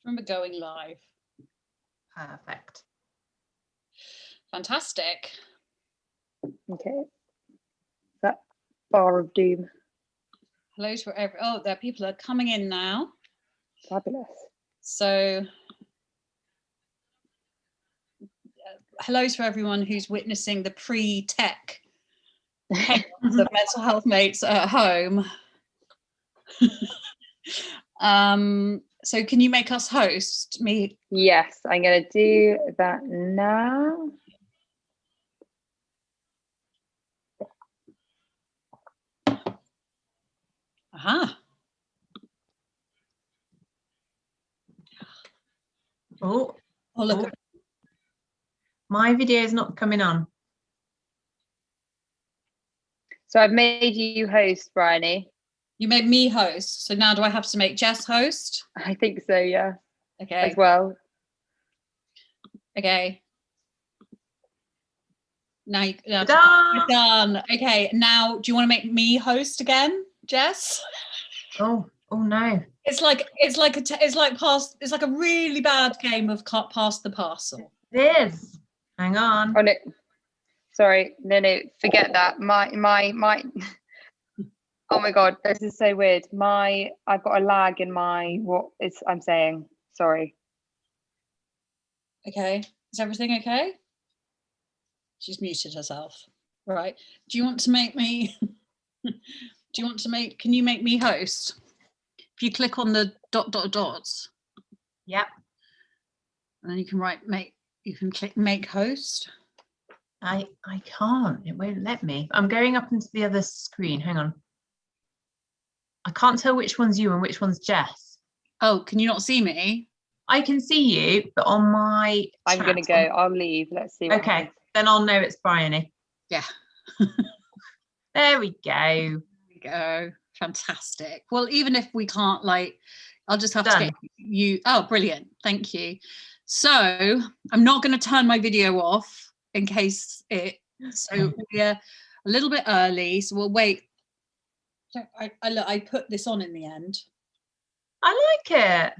Remember going live. Perfect. Fantastic. Okay. That bar of doom. Hello to every. Oh, there people are coming in now. Fabulous. So, hello to everyone who's witnessing the pre-tech chaos of mental health mates at home. So can you make us host me? Yes, I'm going to do that now. Aha. Oh, Look. My video is not coming on. So I've made you host, Bryony. You made me host. So now do I have to make Jess host? I think so, yeah. Okay. As well. Okay. Now you're done. Okay. Now, do you want to make me host again, Jess? Oh no. It's like a really bad game of pass the parcel. It is. Hang on. Oh no. Sorry. No, forget that. My oh my god, this is so weird. I've got a lag in I'm saying. Sorry. Okay. Is everything okay? She's muted herself. Right. Do you want to make me can you make me host? If you click on the dots. Yep. And then you can click make host. I can't. It won't let me. I'm going up into the other screen. Hang on. I can't tell which one's you and which one's Jess. Oh, can you not see me? I can see you, but on my I'm going to go. I'll leave. Let's see what okay, happens. then I'll know it's Bryony. Yeah. There we go. There we go. Fantastic. Well, even if we can't, I'll just have to get you. Oh, brilliant. Thank you. So I'm not going to turn my video off in case so we're a little bit early. So we'll wait. I put this on in the end. I like it.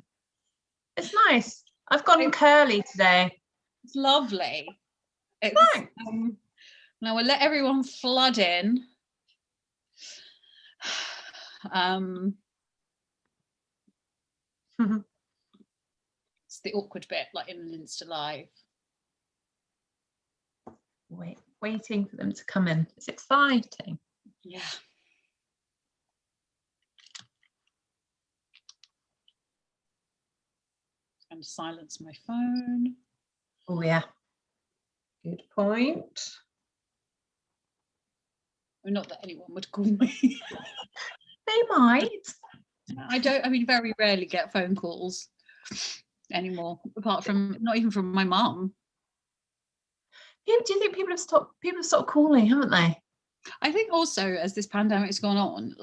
It's nice. I've gone curly today. It's lovely. Thanks. Now we'll let everyone flood in. It's the awkward bit, like in an Insta Live. Waiting for them to come in. It's exciting. Yeah. I'm going to silence my phone. Oh yeah. Good point. Not that anyone would call me. They might. Very rarely get phone calls anymore, apart from not even from my mum. Do you think people have stopped calling, haven't they? I think also as this pandemic's gone on,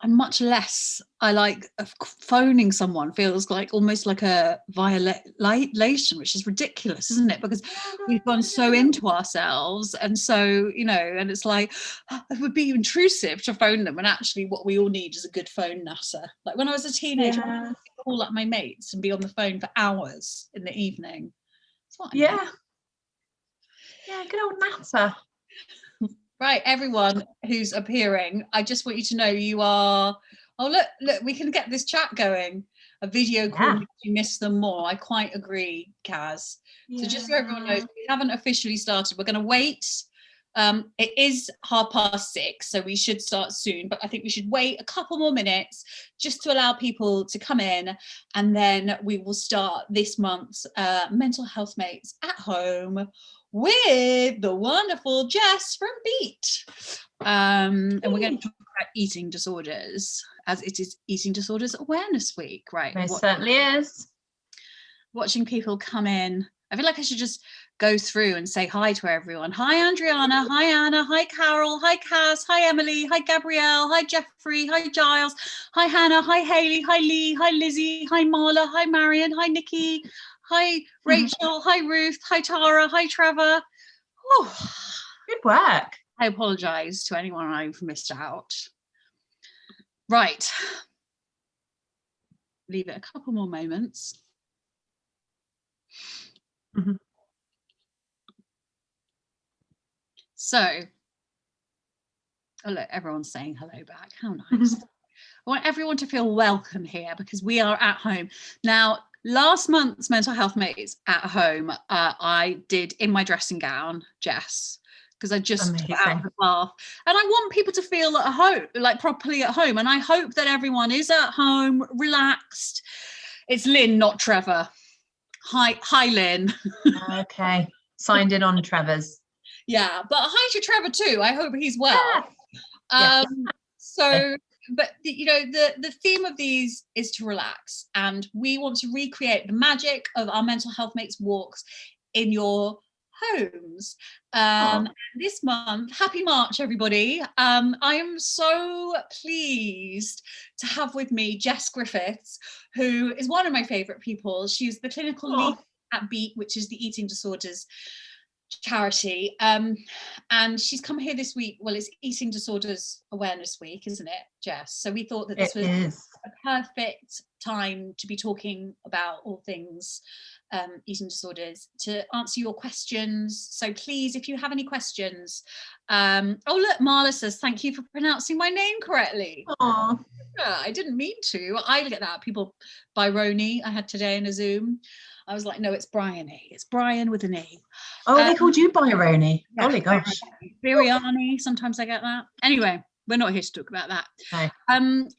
I'm much less. I like phoning someone feels like almost like a violation, which is ridiculous, isn't it? Because we've gone so into ourselves, and so and it's like it would be intrusive to phone them. And actually, what we all need is a good phone nutter. Like when I was a teenager, I would call up my mates and be on the phone for hours in the evening. That's what I mean. Yeah, good old natter. Right, everyone who's appearing, I just want you to know you are. Oh, look, we can get this chat going. A video call makes you miss them more. I quite agree, Kaz. Yeah. So just so everyone knows, we haven't officially started. We're going to wait. It is 6:30, so we should start soon. But I think we should wait a couple more minutes just to allow people to come in, and then we will start this month's Mental Health Mates at Home with the wonderful Jess from Beat. And we're going to talk about eating disorders, as it is Eating Disorders Awareness Week, right? It certainly is. Watching people come in. I feel like I should just go through and say hi to everyone. Hi, Andriana. Hi, Anna. Hi, Carol. Hi, Cass. Hi, Emily. Hi, Gabrielle. Hi, Jeffrey. Hi, Giles. Hi, Hannah. Hi, Hayley. Hi, Lee. Hi, Lizzie. Hi, Marla. Hi, Marion. Hi, Nikki. Hi, Rachel. Hi, Ruth. Hi, Tara. Hi, Trevor. Oh, good work. I apologise to anyone I've missed out. Right. Leave it a couple more moments. Mm-hmm. So, oh look, everyone's saying hello back. How nice. I want everyone to feel welcome here because we are at home. Now, last month's Mental Health Mates at home, I did in my dressing gown, Jess, because I just got out of the bath. And I want people to feel at home, like properly at home. And I hope that everyone is at home, relaxed. It's Lynn, not Trevor. Hi, Lynn. Okay, signed in on Trevor's. Yeah, but hi to Trevor too. I hope he's well. Yeah. So, but you know, the theme of these is to relax, and we want to recreate the magic of our Mental Health Mates walks in your homes. And this month, happy March, everybody. I am so pleased to have with me Jess Griffiths, who is one of my favourite people. She's the clinical lead at BEAT, which is the Eating Disorders charity, and she's come here this week. Well, it's Eating Disorders Awareness Week, isn't it, Jess? So we thought that this was a perfect time to be talking about all things eating disorders, to answer your questions. So please, if you have any questions, oh look, Marla says thank you for pronouncing my name correctly. I didn't mean to. I get that. People, Byroni, I had today in a Zoom. I was like, no, it's Bryony. It's Brian with an E. Oh, they called you Byroni. Yeah, golly gosh. Biryani, sometimes I get that. Anyway, we're not here to talk about that. No.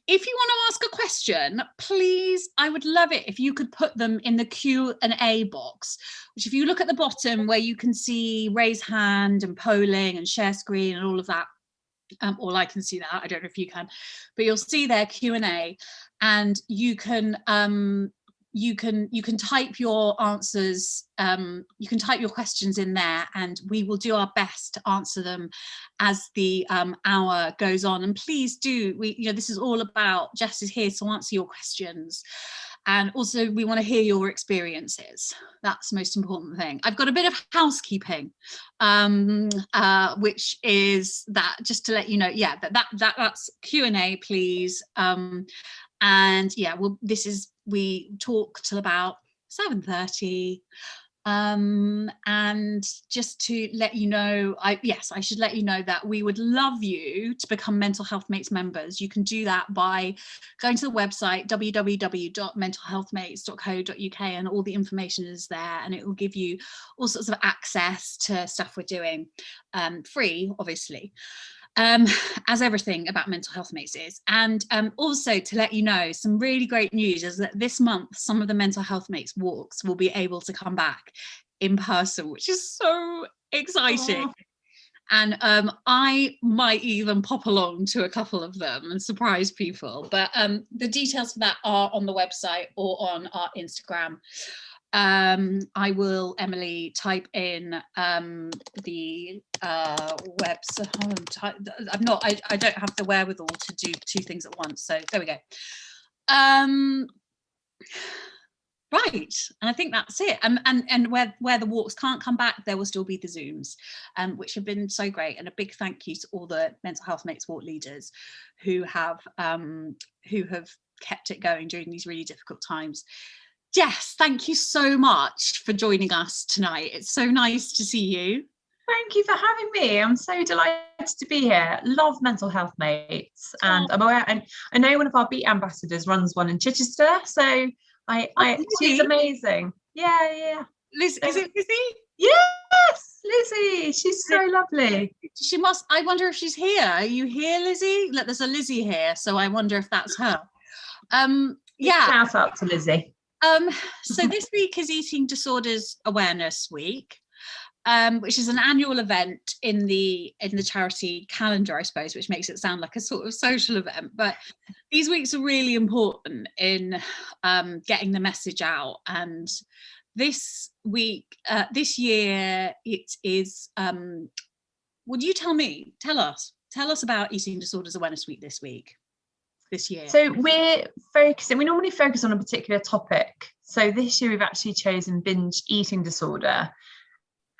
If you want to ask a question, please, I would love it if you could put them in the Q&A box, which if you look at the bottom where you can see raise hand and polling and share screen and all of that, or I can see that, I don't know if you can, but you'll see there Q&A, and you can type your answers, you can type your questions in there, and we will do our best to answer them as the hour goes on. And please do, this is all about, Jess is here to answer your questions, and also we want to hear your experiences. That's the most important thing. I've got a bit of housekeeping, which is that, just to let you know, that's Q&A, please. And yeah, well, we talk till about 7:30, and just to let you know, I should let you know that we would love you to become Mental Health Mates members. You can do that by going to the website www.mentalhealthmates.co.uk, and all the information is there, and it will give you all sorts of access to stuff we're doing, free, obviously. As everything about Mental Health Mates is. And also to let you know, some really great news is that this month some of the Mental Health Mates walks will be able to come back in person, which is so exciting. And I might even pop along to a couple of them and surprise people, but the details for that are on the website or on our Instagram. I will, Emily, type in the website. I don't have the wherewithal to do two things at once, so there we go. Right, and I think that's it. And where the walks can't come back, there will still be the Zooms, which have been so great. And a big thank you to all the Mental Health Mates walk leaders who have kept it going during these really difficult times. Jess, thank you so much for joining us tonight. It's so nice to see you. Thank you for having me. I'm so delighted to be here. Love Mental Health Mates, and I'm aware, and I know one of our BEAT ambassadors runs one in Chichester, so she's amazing. Yeah. Liz, is it Lizzie? Yes, Lizzie. She's so lovely. She must. I wonder if she's here. Are you here, Lizzie? Look, there's a Lizzie here, so I wonder if that's her. Yeah. Shout out to Lizzie. So this week is Eating Disorders Awareness Week, which is an annual event in the charity calendar, I suppose, which makes it sound like a sort of social event. But these weeks are really important in getting the message out. And this week, this year, it is. Would you tell us about Eating Disorders Awareness Week this year? So we normally focus on a particular topic. So this year we've actually chosen binge eating disorder.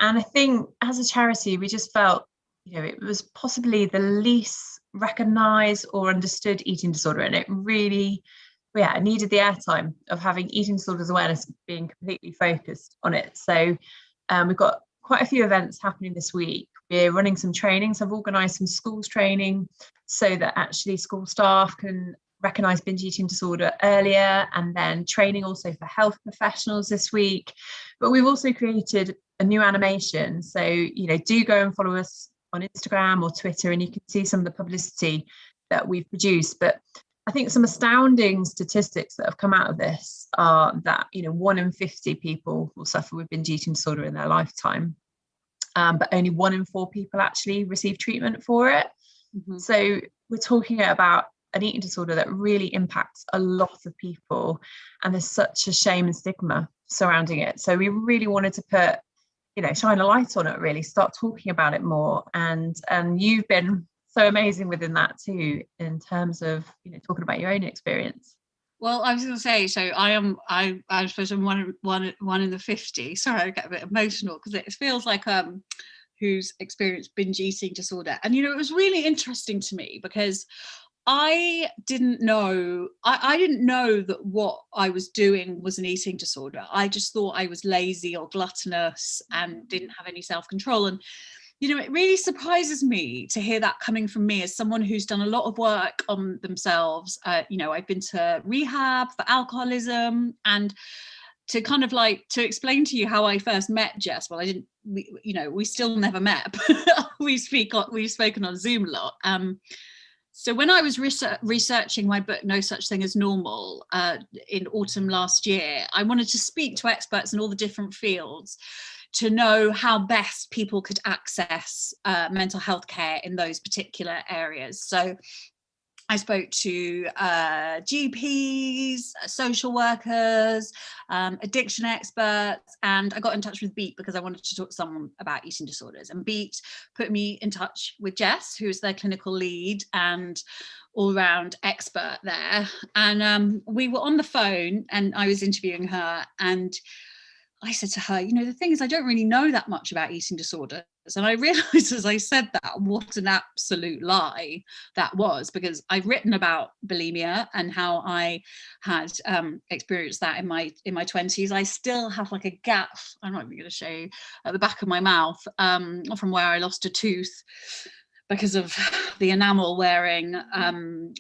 And I think as a charity, we just felt, it was possibly the least recognised or understood eating disorder. And it really yeah, it needed the airtime of having eating disorders awareness being completely focused on it. So we've got quite a few events happening this week. We're running some trainings. I've organised some schools training so that actually school staff can recognise binge eating disorder earlier, and then training also for health professionals this week. But we've also created a new animation. So, do go and follow us on Instagram or Twitter, and you can see some of the publicity that we've produced. But I think some astounding statistics that have come out of this are that 1 in 50 people will suffer with binge eating disorder in their lifetime, but only 1 in 4 people actually receive treatment for it. Mm-hmm. So we're talking about an eating disorder that really impacts a lot of people, and there's such a shame and stigma surrounding it. So we really wanted to put, shine a light on it, really start talking about it more, and you've been so amazing within that too, in terms of talking about your own experience. Well, I was going to say, so I suppose I'm one in the 50. Sorry, I get a bit emotional because it feels like who's experienced binge eating disorder. And it was really interesting to me because I didn't know that what I was doing was an eating disorder. I just thought I was lazy or gluttonous and didn't have any self-control. And it really surprises me to hear that coming from me as someone who's done a lot of work on themselves. I've been to rehab for alcoholism, and to kind of to explain to you how I first met Jess. Well, we still never met, but we've spoken on Zoom a lot. So when I was researching my book, No Such Thing as Normal, in autumn last year, I wanted to speak to experts in all the different fields to know how best people could access mental health care in those particular areas. So I spoke to GPs, social workers, addiction experts, and I got in touch with Beat because I wanted to talk to someone about eating disorders. And Beat put me in touch with Jess, who is their clinical lead and all-round expert there. And we were on the phone, and I was interviewing her, and I said to her, the thing is, I don't really know that much about eating disorders. And I realised as I said that, what an absolute lie that was, because I've written about bulimia and how I had experienced that in my 20s. I still have like a gaff, I'm not even going to show you, at the back of my mouth from where I lost a tooth because of the enamel wearing,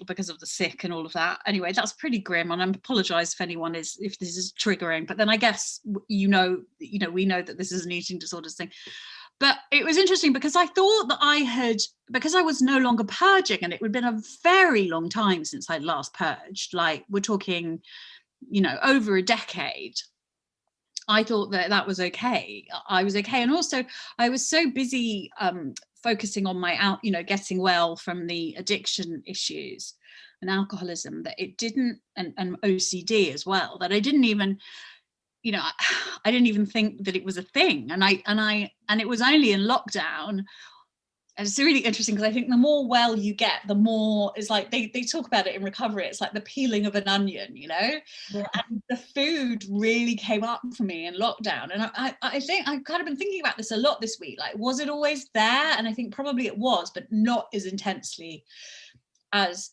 because of the sick and all of that. Anyway, that's pretty grim, and I apologise if this is triggering. But then I guess we know that this is an eating disorders thing. But it was interesting because I thought that because I was no longer purging, and it would have been a very long time since I'd last purged. Like, we're talking, over a decade. I thought that was okay. I was okay, and also I was so busy focusing on my getting well from the addiction issues and alcoholism that it didn't, and OCD as well, that I didn't even I didn't even think that it was a thing. And it was only in lockdown. And it's really interesting because I think the more well you get, the more it's like they talk about it in recovery. It's like the peeling of an onion, Yeah. And the food really came up for me in lockdown. And I think I've kind of been thinking about this a lot this week. Like, was it always there? And I think probably it was, but not as intensely as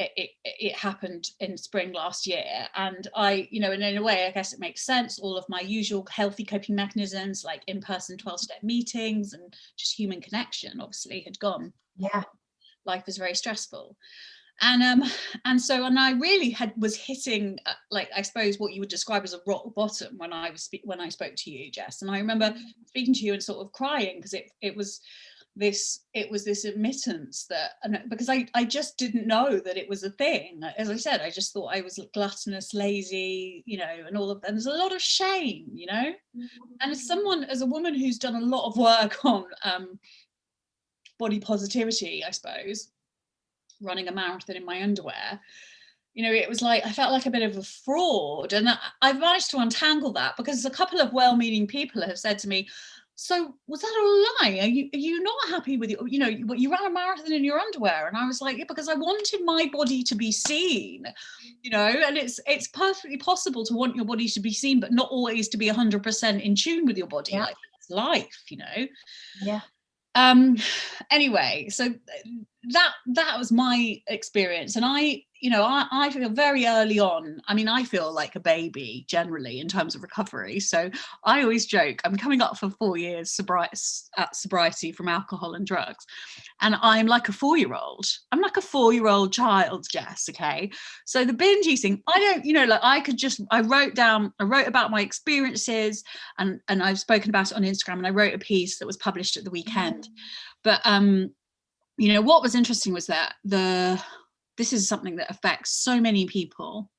it happened in spring last year. And I, and in a way, I guess it makes sense. All of my usual healthy coping mechanisms, like in-person 12-step meetings and just human connection, obviously had gone. Yeah. Life was very stressful. And I really was hitting I suppose what you would describe as a rock bottom when I spoke to you, Jess. And I remember speaking to you and sort of crying because it was this admittance that, because I just didn't know that it was a thing. As I said, I just thought I was gluttonous, lazy, and all of that. And there's a lot of shame, and as a woman who's done a lot of work on body positivity, I suppose, running a marathon in my underwear, it was like I felt like a bit of a fraud. And I've managed to untangle that because a couple of well-meaning people have said to me, so was that a lie? Are you not happy with you ran a marathon in your underwear? And I was like, yeah, because I wanted my body to be seen, and it's perfectly possible to want your body to be seen, but not always to be 100% in tune with your body. Yeah. Like, that's life, Yeah. Anyway, so that was my experience. And I feel very early on, I mean, I feel like a baby generally in terms of recovery. So I always joke, I'm coming up for 4 years sobriety from alcohol and drugs. And I'm like a 4-year-old. I'm like a 4-year-old child, Jess, okay? So the binge eating, I don't, like I wrote about my experiences, and I've spoken about it on Instagram, and I wrote a piece that was published at the weekend. But what was interesting was that this is something that affects so many people.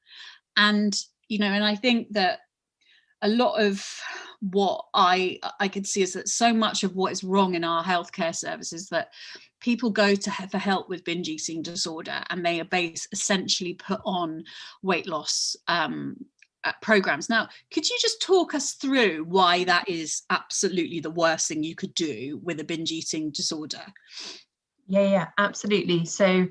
And, and I think that a lot of what I could see is that so much of what is wrong in our healthcare services, that people go for help with binge eating disorder, and they are essentially put on weight loss programs. Now, could you just talk us through why that is absolutely the worst thing you could do with a binge eating disorder? Yeah, absolutely. So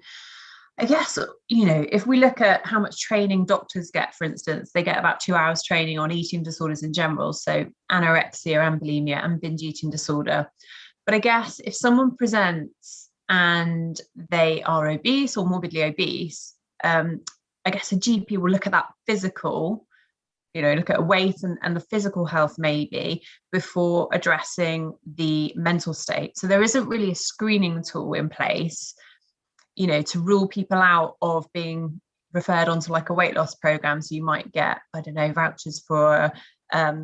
I guess, if we look at how much training doctors get, for instance, they get about 2 hours training on eating disorders in general. So anorexia and bulimia and binge eating disorder. But I guess if someone presents and they are obese or morbidly obese, I guess a GP will look at that physical, look at weight and the physical health maybe before addressing the mental state. So there isn't really a screening tool in place, to rule people out of being referred onto like a weight loss program. So you might get, I don't know, vouchers for a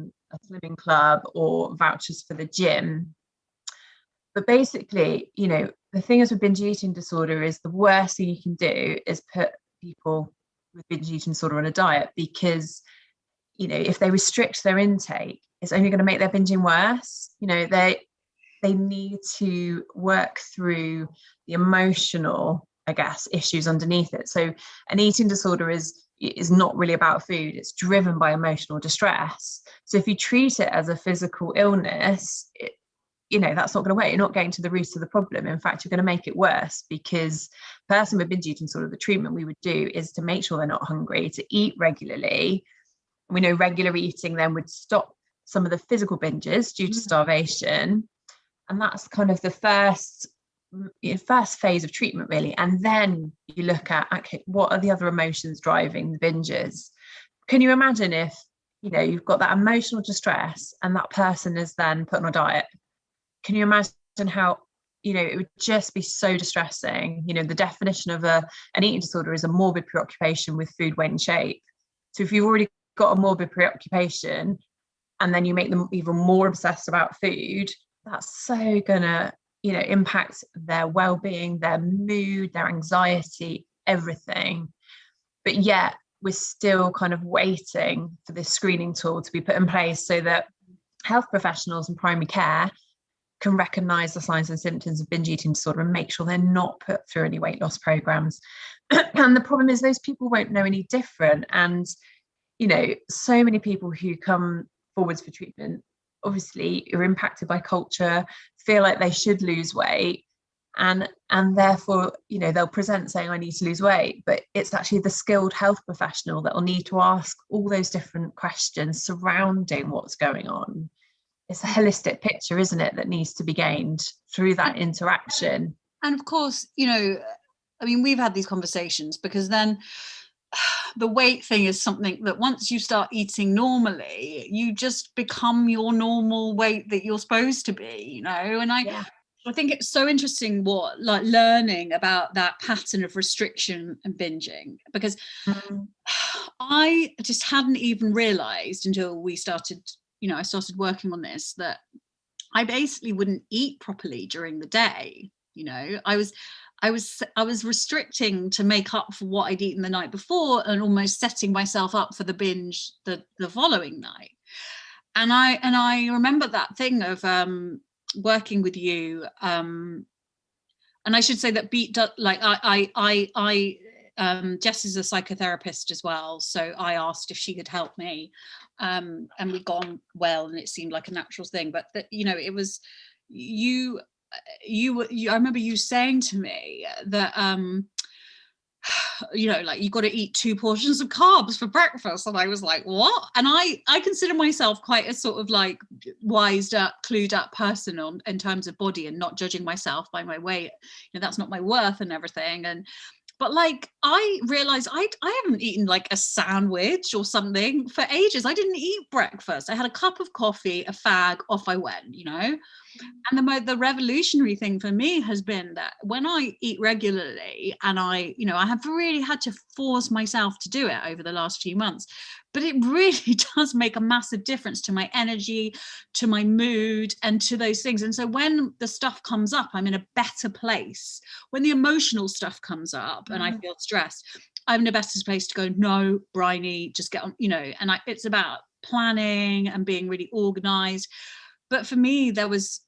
slimming club or vouchers for the gym. But basically, the thing is with binge eating disorder is the worst thing you can do is put people with binge eating disorder on a diet, because if they restrict their intake, it's only going to make their binging worse. They need to work through the emotional, I guess, issues underneath it. So an eating disorder is not really about food. It's driven by emotional distress. So if you treat it as a physical illness, that's not going to work. You're not getting to the root of the problem. In fact, you're going to make it worse, because a person with binge eating disorder, the treatment we would do is to make sure they're not hungry, to eat regularly. We know regular eating then would stop some of the physical binges due to starvation. And that's kind of the first phase of treatment, really. And then you look at, okay, what are the other emotions driving the binges? Can you imagine if, you've got that emotional distress and that person is then put on a diet? Can you imagine how, it would just be so distressing? The definition of an eating disorder is a morbid preoccupation with food, weight, and shape. So if you've already got a morbid preoccupation and then you make them even more obsessed about food, that's so gonna impact their well-being, their mood, their anxiety, everything. But yet we're still kind of waiting for this screening tool to be put in place so that health professionals and primary care can recognize the signs and symptoms of binge eating disorder and make sure they're not put through any weight loss programs. And the problem is those people won't know any different. And so many people who come forwards for treatment obviously are impacted by culture, feel like they should lose weight, and therefore they'll present saying I need to lose weight, but it's actually the skilled health professional that will need to ask all those different questions surrounding what's going on. It's a holistic picture, isn't it, that needs to be gained through that interaction. And of course, we've had these conversations, because then the weight thing is something that once you start eating normally, you just become your normal weight that you're supposed to be, and I think it's so interesting learning about that pattern of restriction and binging, because I just hadn't even realized until we started, I started working on this, that I basically wouldn't eat properly during the day. I was restricting to make up for what I'd eaten the night before, and almost setting myself up for the binge the following night. And I remember that thing of working with you. And I should say that Jess is a psychotherapist as well, so I asked if she could help me, and we'd gone well, and it seemed like a natural thing. But it was you. I remember you saying to me that you know, like, you've got to eat 2 portions of carbs for breakfast. And I was like, what? And I consider myself quite a sort of like wised up, clued up person on in terms of body, and not judging myself by my weight. You know, that's not my worth and everything. But like, I realized I haven't eaten like a sandwich or something for ages. I didn't eat breakfast. I had a cup of coffee, a fag, off I went, you know. And the revolutionary thing for me has been that when I eat regularly, and I have really had to force myself to do it over the last few months, but it really does make a massive difference to my energy, to my mood, and to those things. And so when the stuff comes up, I'm in a better place. When the emotional stuff comes up and I feel stressed, I'm in a better place to go, no, Bryony, just get on, you know. And it's about planning and being really organized. But for me, there was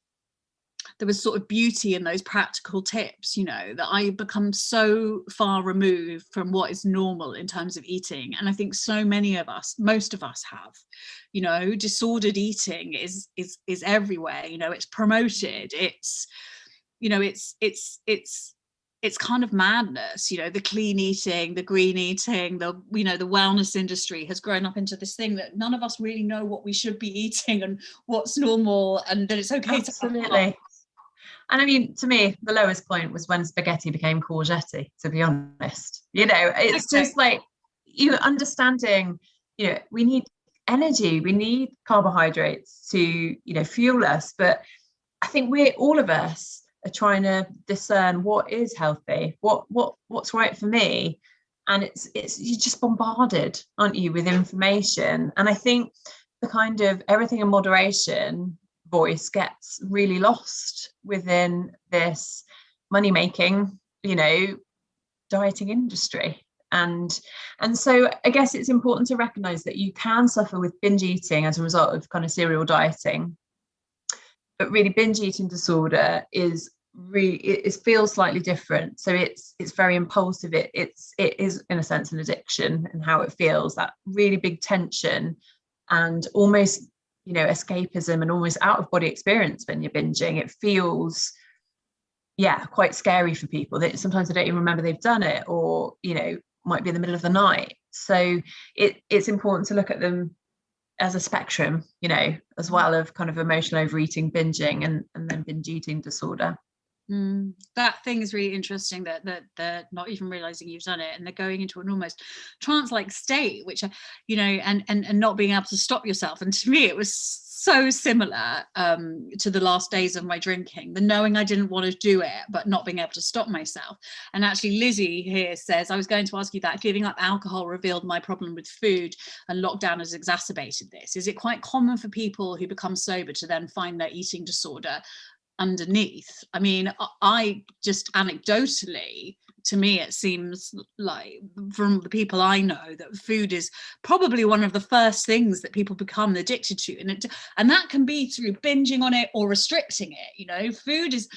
sort of beauty in those practical tips, you know, that I become so far removed from what is normal in terms of eating. And I think so many of us, most of us have, you know, disordered eating is everywhere, you know, it's promoted. It's, you know, it's kind of madness, you know, the clean eating, the green eating, the wellness industry has grown up into this thing that none of us really know what we should be eating and what's normal, and that it's okay. Absolutely. And I mean, to me, the lowest point was when spaghetti became courgette, to be honest. You know, it's just like, you know, understanding, you know, we need energy, we need carbohydrates to, you know, fuel us. But I think all of us are trying to discern what is healthy, what's right for me. And it's you're just bombarded, aren't you, with information. And I think the kind of everything in moderation voice gets really lost within this money making, you know, dieting industry. And so I guess it's important to recognize that you can suffer with binge eating as a result of kind of serial dieting. But really, binge eating disorder is really, it feels slightly different. So it's very impulsive. It is in a sense an addiction, and how it feels, that really big tension and almost, you know, escapism and almost out of body experience when you're binging. It feels, yeah, quite scary for people. That sometimes they don't even remember they've done it, or, you know, might be in the middle of the night. So it's important to look at them as a spectrum, you know, as well, of kind of emotional overeating, binging, and then binge eating disorder. That thing is really interesting, that they're not even realizing you've done it, and they're going into an almost trance-like state, which, you know, and not being able to stop yourself. And to me, it was so similar to the last days of my drinking, the knowing I didn't want to do it, but not being able to stop myself. And actually, Lizzie here says, I was going to ask you that, giving up alcohol revealed my problem with food, and lockdown has exacerbated this. Is it quite common for people who become sober to then find their eating disorder underneath? I mean, I just anecdotally, to me, it seems like, from the people I know, that food is probably one of the first things that people become addicted to, and that can be through binging on it or restricting it. You know, food is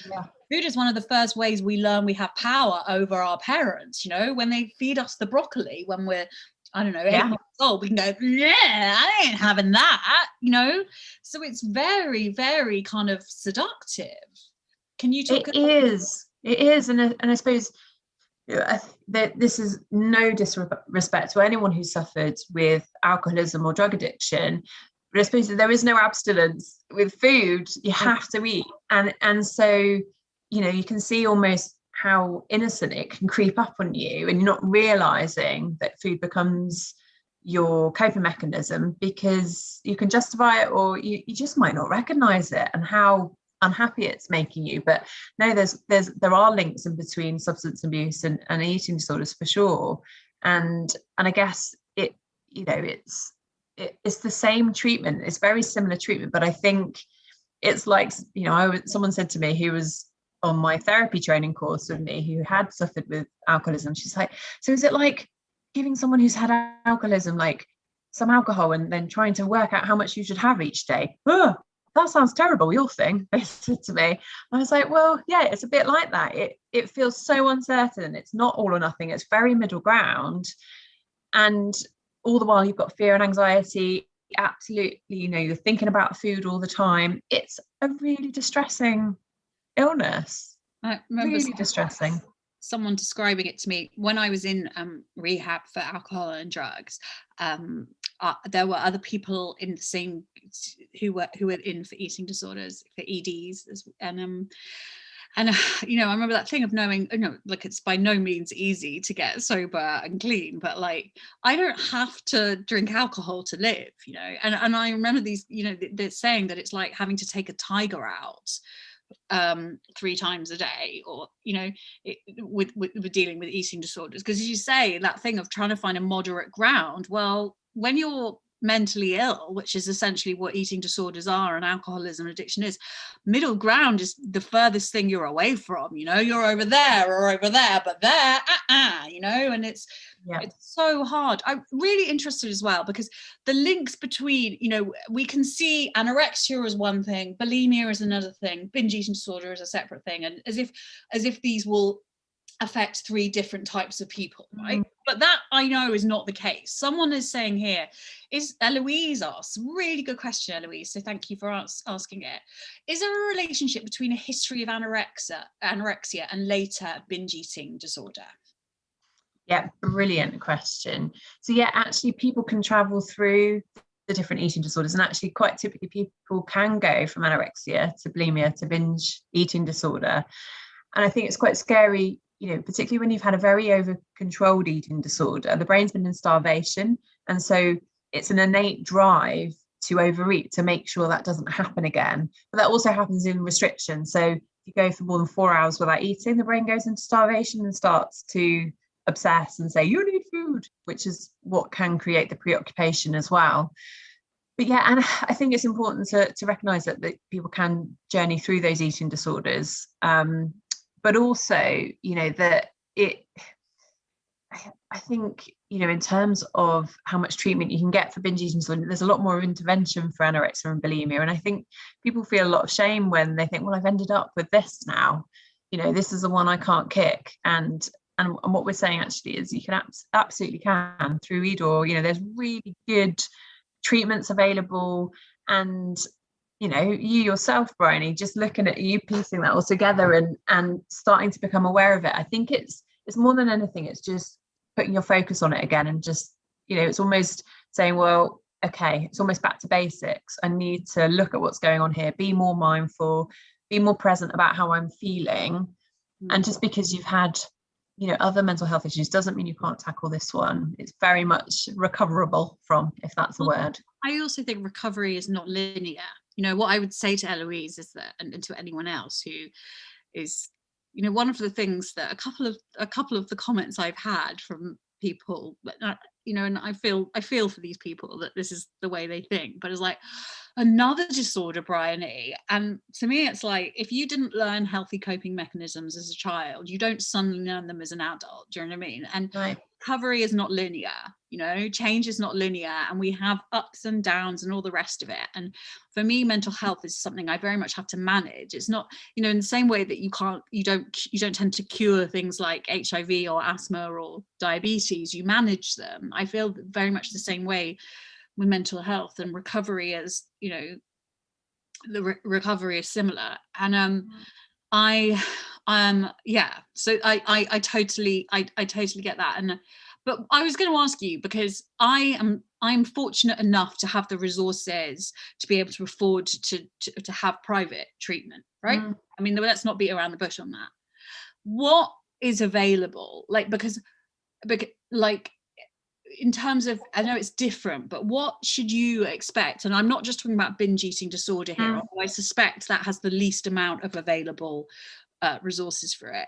one of the first ways we learn we have power over our parents. You know, when they feed us the broccoli when we're, I don't know, 8 months old, we can go, yeah, I ain't having that, you know? So it's very, very kind of seductive. Can you talk about it? It is. And I suppose that this is no disrespect to anyone who suffered with alcoholism or drug addiction, but I suppose that there is no abstinence with food. You have to eat. And so, you know, you can see almost how innocent it can creep up on you, and you're not realizing that food becomes your coping mechanism, because you can justify it, or you just might not recognize it and how unhappy it's making you. But no, there are links in between substance abuse and eating disorders, for sure. And I guess it, you know, it's the same treatment. It's very similar treatment, but I think it's like, you know, someone said to me, who was on my therapy training course with me, who had suffered with alcoholism, she's like, so is it like giving someone who's had alcoholism like some alcohol and then trying to work out how much you should have each day? Oh, that sounds terrible, your thing, they said to me. I was like, well, yeah, it's a bit like that. It feels so uncertain. It's not all or nothing. It's very middle ground. And all the while you've got fear and anxiety. Absolutely, you know, you're thinking about food all the time. It's a really distressing illness. I remember really distressing. someone describing it to me when I was in rehab for alcohol and drugs. There were other people in the same who were in for eating disorders, for EDs, and you know, I remember that thing of knowing, you know, like it's by no means easy to get sober and clean, but like I don't have to drink alcohol to live, you know. And I remember these, you know, they're saying that it's like having to take a tiger out 3 times a day, or you know, with dealing with eating disorders, because as you say, that thing of trying to find a moderate ground. Well, when you're mentally ill, which is essentially what eating disorders are and alcoholism addiction is, middle ground is the furthest thing you're away from. You know, you're over there or over there, but there, you know, and it's so hard. I'm really interested as well, because the links between, you know, we can see anorexia as one thing, bulimia is another thing, binge eating disorder is a separate thing, and as if these will affect 3 different types of people, right? But that I know is not the case. Someone is saying here, is Eloise asks, really good question, Eloise, so thank you for asking it. Is there a relationship between a history of anorexia and later binge eating disorder? Yeah, brilliant question. So yeah, actually people can travel through the different eating disorders, and actually quite typically people can go from anorexia to bulimia to binge eating disorder. And I think it's quite scary, you know, particularly when you've had a very over-controlled eating disorder. The brain's been in starvation, and so it's an innate drive to overeat to make sure that doesn't happen again. But that also happens in restriction. So if you go for more than 4 hours without eating, the brain goes into starvation and starts to obsess and say, you need food, which is what can create the preoccupation as well. But yeah, and I think it's important to recognize that people can journey through those eating disorders. But also, you know, that I think, you know, in terms of how much treatment you can get for binge eating disorder, there's a lot more intervention for anorexia and bulimia. And I think people feel a lot of shame when they think, well, I've ended up with this now. You know, this is the one I can't kick. And what we're saying actually is you can absolutely can through EDOR. You know, there's really good treatments available. And you know, you yourself, Bryony, just looking at you piecing that all together and starting to become aware of it. I think it's more than anything, it's just putting your focus on it again, and just, you know, it's almost saying, well, okay, it's almost back to basics. I need to look at what's going on here, be more mindful, be more present about how I'm feeling. And just because you've had, you know, other mental health issues doesn't mean you can't tackle this one. It's very much recoverable from, if that's a word. I also think recovery is not linear. You know, what I would say to Eloise is that, and to anyone else who is, you know, one of the things that a couple of the comments I've had from people, you know, and I feel for these people that this is the way they think, but it's like another disorder, Bryony. And to me, it's like, if you didn't learn healthy coping mechanisms as a child, you don't suddenly learn them as an adult. Do you know what I mean? And right. Recovery is not linear, you know, change is not linear, and we have ups and downs and all the rest of it. And for me, mental health is something I very much have to manage. It's not, you know, in the same way that you don't tend to cure things like HIV or asthma or diabetes, you manage them. I feel very much the same way with mental health, and recovery is, you know, the recovery is similar. And so I totally get that. And but I was going to ask you, because I'm fortunate enough to have the resources to be able to afford to have private treatment, right? I mean, let's not beat around the bush on that. What is available, because like in terms of, I know it's different, but what should you expect? And I'm not just talking about binge eating disorder here, although I suspect that has the least amount of available resources for it.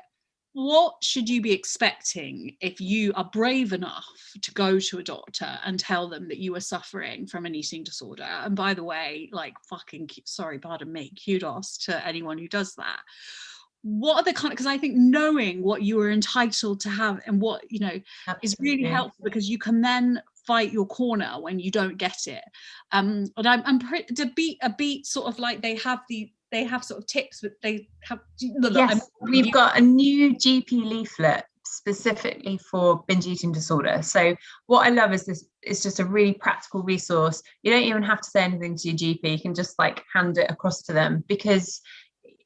What should you be expecting if you are brave enough to go to a doctor and tell them that you are suffering from an eating disorder? And by the way, pardon me, kudos to anyone who does that. What are the kind of, because I think knowing what you are entitled to have and what, you know, is really helpful, because you can then fight your corner when you don't get it. And I'm to beat a beat sort of like they have sort of tips, but they have. Yes, we've got a new GP leaflet specifically for binge eating disorder. So what I love is this, it's just a really practical resource. You don't even have to say anything to your GP, you can just like hand it across to them, because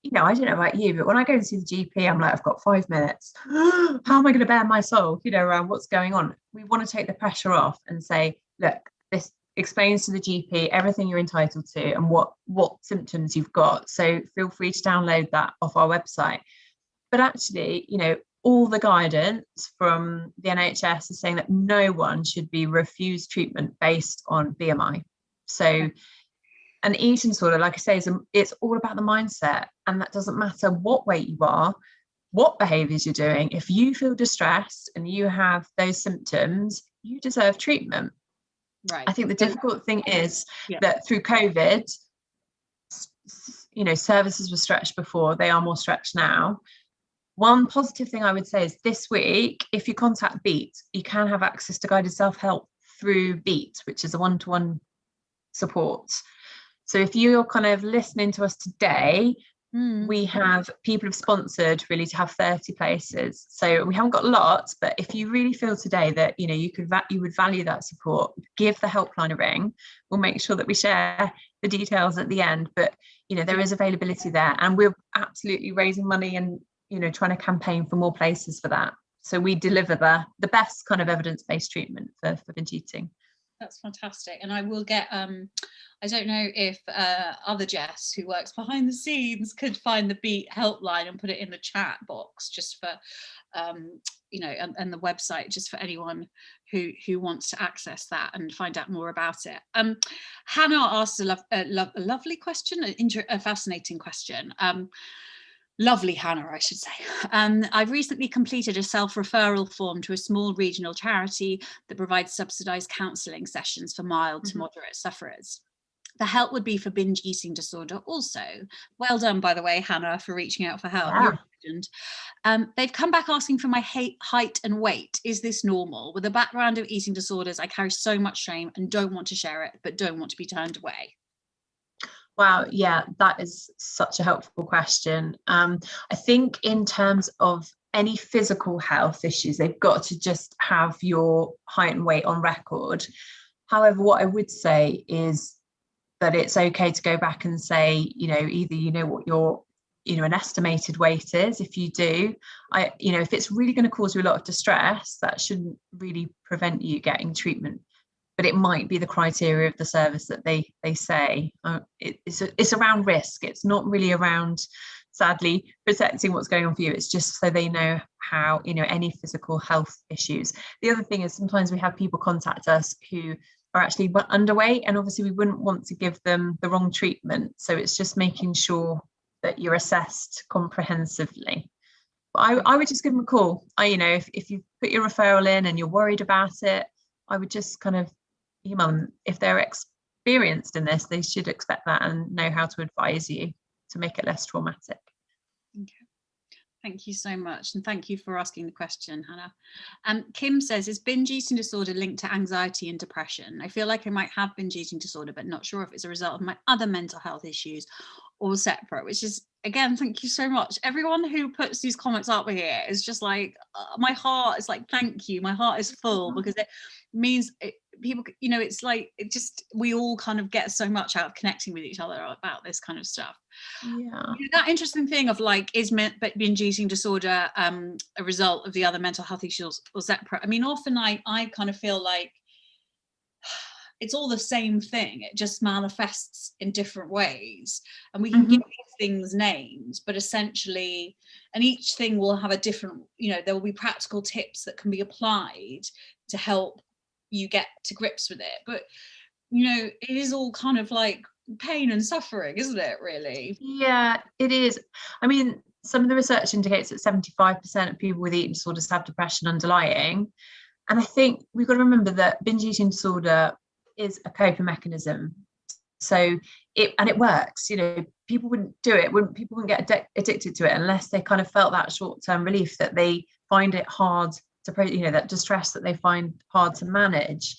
I don't know about you, but when I go and see the GP, I'm like, I've got 5 minutes. How am I going to bare my soul, around what's going on? We want to take the pressure off and say, look, this explains to the GP everything you're entitled to and what symptoms you've got. So feel free to download that off our website. But actually, all the guidance from the NHS is saying that no one should be refused treatment based on BMI. So an eating disorder, like I say, it's all about the mindset. And that doesn't matter what weight you are, what behaviors you're doing. If you feel distressed and you have those symptoms, you deserve treatment. Right. I think the difficult thing is that through COVID, services were stretched before, they are more stretched now. One positive thing I would say is this week, if you contact Beat, you can have access to guided self-help through Beat, which is a one-to-one support. So if you're kind of listening to us today, we have people have sponsored really to have 30 places. So we haven't got lots, but if you really feel today that you would value that support, give the helpline a ring. We'll make sure that we share the details at the end. But there is availability there, and we're absolutely raising money and trying to campaign for more places for that. So we deliver the best kind of evidence-based treatment for binge eating. That's fantastic. And I will get I don't know if other Jess who works behind the scenes could find the Beat helpline and put it in the chat box just for and the website just for anyone who wants to access that and find out more about it. Hannah asked a lovely question, a fascinating question. Lovely Hannah, I should say. I've recently completed a self-referral form to a small regional charity that provides subsidised counselling sessions for mild to moderate sufferers. The help would be for binge eating disorder also. Well done, by the way, Hannah, for reaching out for help. Yeah. You're a legend. They've come back asking for my height and weight. Is this normal? With a background of eating disorders, I carry so much shame and don't want to share it, but don't want to be turned away. Wow, yeah, that is such a helpful question. I think in terms of any physical health issues, they've got to just have your height and weight on record. However, what I would say is that it's okay to go back and say, either what your an estimated weight is. If you do, if it's really going to cause you a lot of distress, that shouldn't really prevent you getting treatment. But it might be the criteria of the service that they say. It's around risk. It's not really around, sadly, protecting what's going on for you. It's just so they know how, any physical health issues. The other thing is sometimes we have people contact us who are actually underweight, and obviously we wouldn't want to give them the wrong treatment. So it's just making sure that you're assessed comprehensively. But I would just give them a call. If you put your referral in and you're worried about it, I would just kind of email them. If they're experienced in this, they should expect that and know how to advise you to make it less traumatic. Okay. Thank you so much. And thank you for asking the question, Hannah. Kim says, is binge eating disorder linked to anxiety and depression? I feel like I might have binge eating disorder, but not sure if it's a result of my other mental health issues or separate, which is, again, thank you so much. Everyone who puts these comments up here is just like, my heart is like, thank you. My heart is full because it means people, it's like, we all kind of get so much out of connecting with each other about this kind of stuff. Yeah. That interesting thing of like, is binge eating disorder a result of the other mental health issues or separate? I mean, often I kind of feel like it's all the same thing. It just manifests in different ways, and we can give these things names, but essentially, and each thing will have a different, there will be practical tips that can be applied to help you get to grips with it. But, it is all kind of like pain and suffering, isn't it, really? Yeah, it is. I mean, some of the research indicates that 75% of people with eating disorders have depression underlying. And I think we've got to remember that binge eating disorder is a coping mechanism. So it works. People wouldn't do it, people wouldn't get addicted to it unless they kind of felt that short-term relief, that they find it hard to, that distress that they find hard to manage.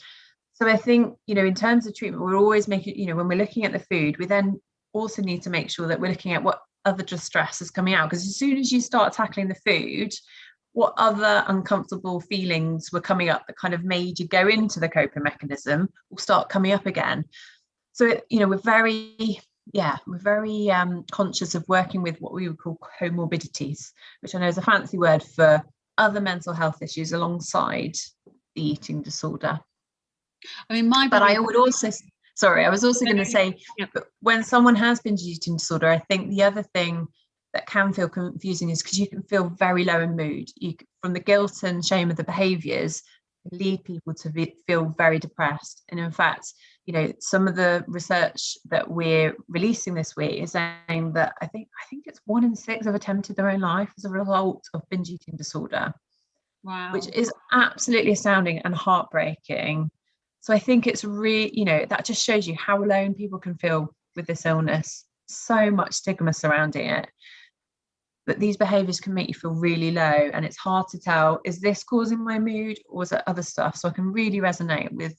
So I think, in terms of treatment, we're always making, when we're looking at the food, we then also need to make sure that we're looking at what other distress is coming out. Because as soon as you start tackling the food, what other uncomfortable feelings were coming up that kind of made you go into the coping mechanism will start coming up again. So, we're very we're very conscious of working with what we would call comorbidities, which I know is a fancy word for other mental health issues alongside the eating disorder. I mean, but I would also, sorry, I was also going to say, when someone has binge eating disorder, I think the other thing that can feel confusing is because you can feel very low in mood. From the guilt and shame of the behaviours, lead people to feel very depressed. And in fact, some of the research that we're releasing this week is saying that I think it's 1 in 6 have attempted their own life as a result of binge eating disorder. Wow. Which is absolutely astounding and heartbreaking. So I think it's really, that just shows you how alone people can feel with this illness. So much stigma surrounding it. But these behaviours can make you feel really low, and it's hard to tell, is this causing my mood or is it other stuff? So I can really resonate with,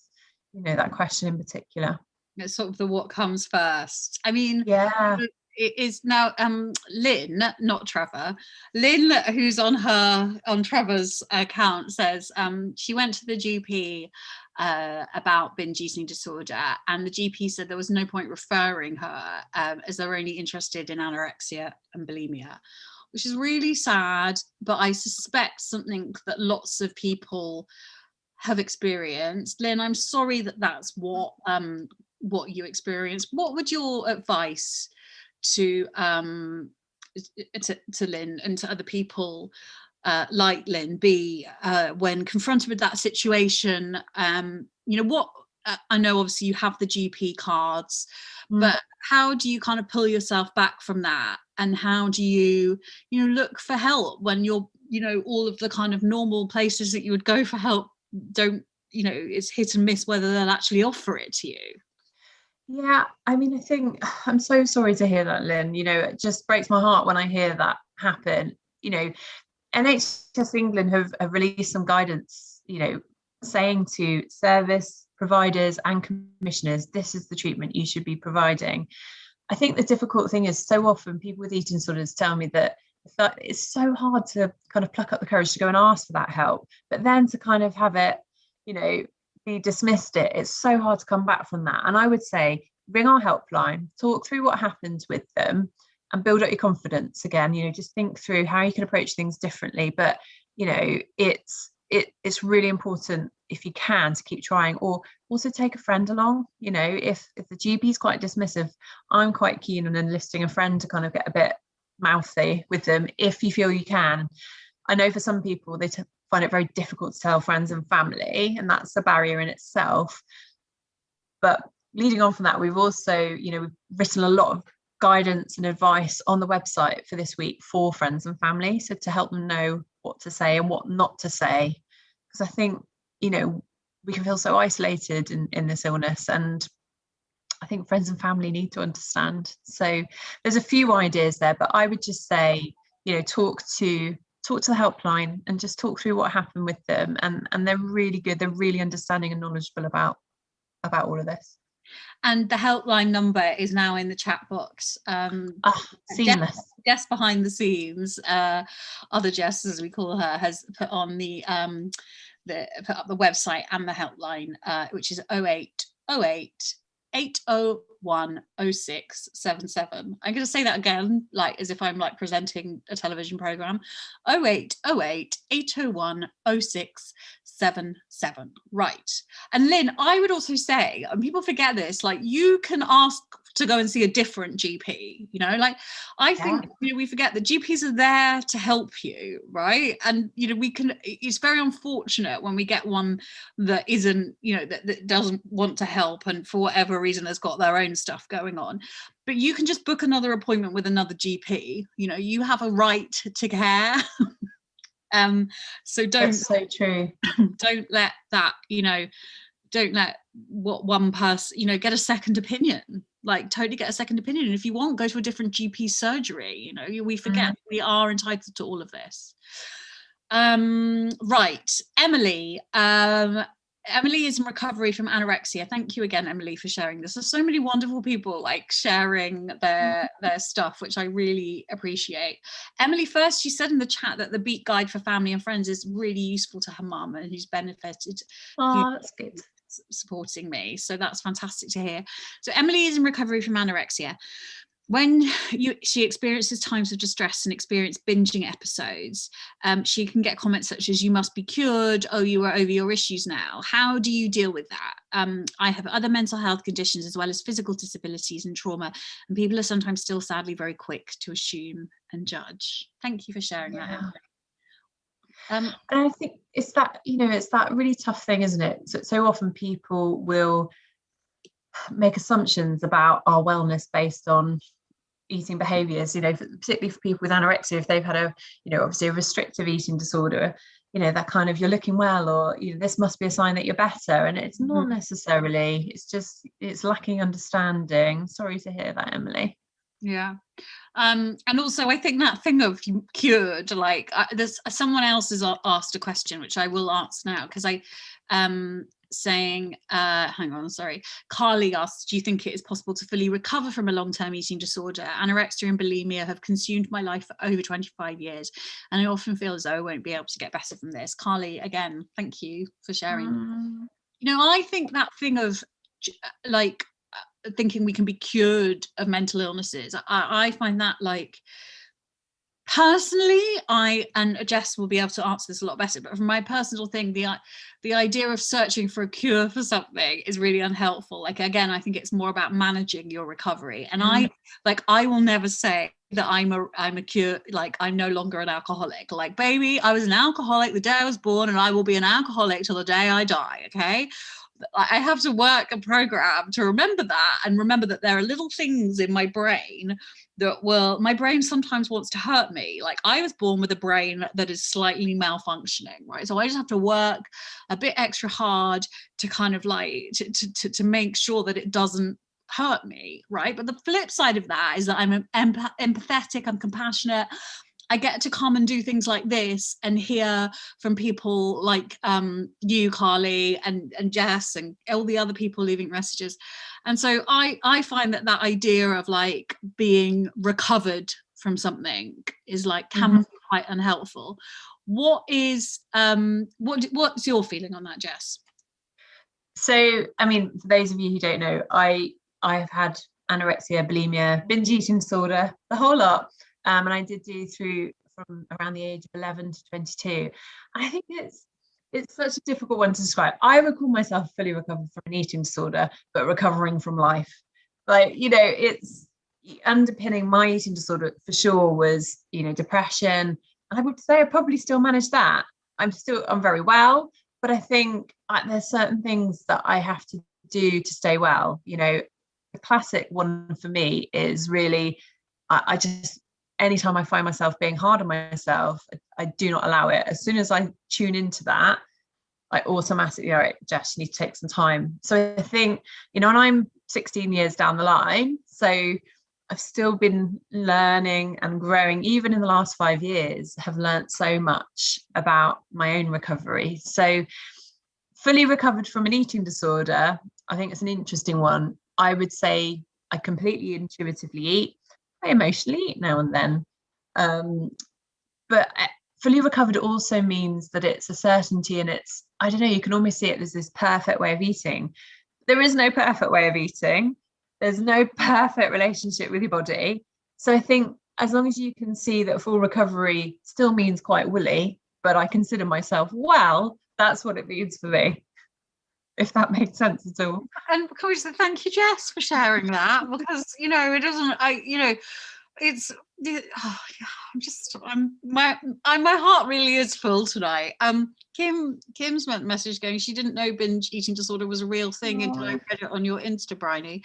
that question in particular. It's sort of the what comes first. I mean, yeah. It is now Lynn, not Trevor. Lynn, who's on Trevor's account, says she went to the GP about binge eating disorder, and the GP said there was no point referring her as they're only interested in anorexia and bulimia, which is really sad, but I suspect something that lots of people have experienced. Lynn, I'm sorry that that's what you experienced. What would your advice to Lynn and to other people like Lynn be when confronted with that situation? What I know, obviously you have the GP cards, but how do you kind of pull yourself back from that, and how do you look for help when you're all of the kind of normal places that you would go for help don't, it's hit and miss whether they'll actually offer it to you? Yeah, I mean, I think I'm so sorry to hear that, Lynn. It just breaks my heart when I hear that happen. NHS England have released some guidance, saying to service providers and commissioners, this is the treatment you should be providing. I think the difficult thing is, so often people with eating disorders tell me that it's so hard to kind of pluck up the courage to go and ask for that help, but then to kind of have it, be dismissed it's so hard to come back from that. And I would say ring our helpline, talk through what happened with them, and build up your confidence again. Just think through how you can approach things differently. But it's really important, if you can, to keep trying, or also take a friend along. If the GP is quite dismissive, I'm quite keen on enlisting a friend to kind of get a bit mouthy with them if you feel you can. I know for some people they find it very difficult to tell friends and family, and that's a barrier in itself. But leading on from that, we've also, we've written a lot of guidance and advice on the website for this week for friends and family, so to help them know what to say and what not to say, because I think we can feel so isolated in this illness, and I think friends and family need to understand. So there's a few ideas there, but I would just say, talk to the helpline and just talk through what happened with them, and they're really good, they're really understanding and knowledgeable about all of this. And the helpline number is now in the chat box. Seamless. Jess behind the scenes, other Jess as we call her, has put on put up the website and the helpline, which is 0808 801 0677. I'm going to say that again, like as if I'm like presenting a television program. 0808 801 0677. Right. And Lynn, I would also say, and people forget this, like you can ask to go and see a different GP, like I think we forget that GPs are there to help you, right? And it's very unfortunate when we get one that isn't, that doesn't want to help, and for whatever reason has got their own stuff going on. But you can just book another appointment with another GP. You have a right to care. So don't. That's so true. Don't let that, don't let what one person, get a second opinion. Like totally get a second opinion. And if you want, go to a different GP surgery. We forget we are entitled to all of this. Right, Emily. Emily is in recovery from anorexia. Thank you again, Emily, for sharing this. There's so many wonderful people like sharing their stuff, which I really appreciate. Emily, first, she said in the chat that the Beat Guide for family and friends is really useful to her mum and who's benefited. Oh, that's good. supporting me. So that's fantastic to hear. So Emily is in recovery from anorexia. When she experiences times of distress and experience binging episodes, she can get comments such as, "You must be cured," "Oh, you are over your issues now." How do you deal with that? I have other mental health conditions as well as physical disabilities and trauma, and people are sometimes still sadly very quick to assume and judge. Thank you for sharing that, Emily. And I think it's that, it's that really tough thing, isn't it? So often people will make assumptions about our wellness based on eating behaviors, particularly for people with anorexia, if they've had obviously a restrictive eating disorder, that kind of, you're looking well, or this must be a sign that you're better, and it's not necessarily. It's lacking understanding. Sorry to hear that, Emily. Yeah. And also I think that thing of cured, like there's someone else has asked a question which I will answer now, because I saying hang on, sorry, Carly asked, "Do you think it is possible to fully recover from a long-term eating disorder? Anorexia and bulimia have consumed my life for over 25 years and I often feel as though I won't be able to get better from this." Carly, again, thank you for sharing. I think that thing of like thinking we can be cured of mental illnesses, I find that, like, personally, and Jess will be able to answer this a lot better, but from my personal thing, the idea of searching for a cure for something is really unhelpful. Like, again, I think it's more about managing your recovery, and I will never say that I'm a cure, like I'm no longer an alcoholic. Like, baby, I was an alcoholic the day I was born and I will be an alcoholic till the day I die. Okay, I have to work a program to remember that, and remember that there are little things in my brain that my brain sometimes wants to hurt me. Like, I was born with a brain that is slightly malfunctioning, right? So I just have to work a bit extra hard to kind of like to make sure that it doesn't hurt me, right? But the flip side of that is that I'm empathetic, I'm compassionate. I get to come and do things like this and hear from people like you, Carly, and Jess, and all the other people leaving messages. And so I find that idea of like being recovered from something is like can be quite unhelpful. What is what's your feeling on that, Jess? So, I mean, for those of you who don't know, I've had anorexia, bulimia, binge eating disorder, the whole lot. And I did do from around the age of 11 to 22. I think it's such a difficult one to describe. I would call myself fully recovered from an eating disorder, but recovering from life. Like, it's underpinning my eating disorder for sure was, depression. And I would say I probably still manage that. I'm very well, but I think there's certain things that I have to do to stay well. The classic one for me is really, I just, anytime I find myself being hard on myself, I do not allow it. As soon as I tune into that, I automatically, all right, Jess, you need to take some time. So I think, and I'm 16 years down the line, so I've still been learning and growing. Even in the last 5 years, have learned so much about my own recovery. So fully recovered from an eating disorder, I think it's an interesting one. I would say I completely intuitively eat. I emotionally eat now and then. But fully recovered also means that it's a certainty, and it's, I don't know, you can almost see it as this perfect way of eating. There is no perfect way of eating. There's no perfect relationship with your body. So I think as long as you can see that full recovery still means quite woolly, but I consider myself well, that's what it means for me. If that makes sense at all. And can we say thank you, Jess, for sharing that? Because it doesn't. It's. My heart really is full tonight. Kim's message going, she didn't know binge eating disorder was a real thing until I read it on your Insta, Bryony.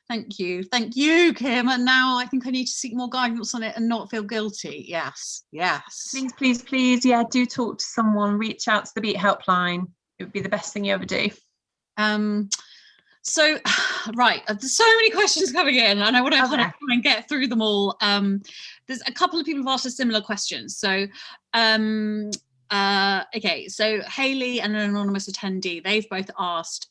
Thank you, Kim. And now I think I need to seek more guidance on it and not feel guilty. Yes. Please, yeah, do talk to someone. Reach out to the Beat helpline. It would be the best thing you ever do. So right, there's so many questions coming in and I want to kind of try and get through them all. There's a couple of people who've asked a similar question. So okay, so Hayley and an anonymous attendee, they've both asked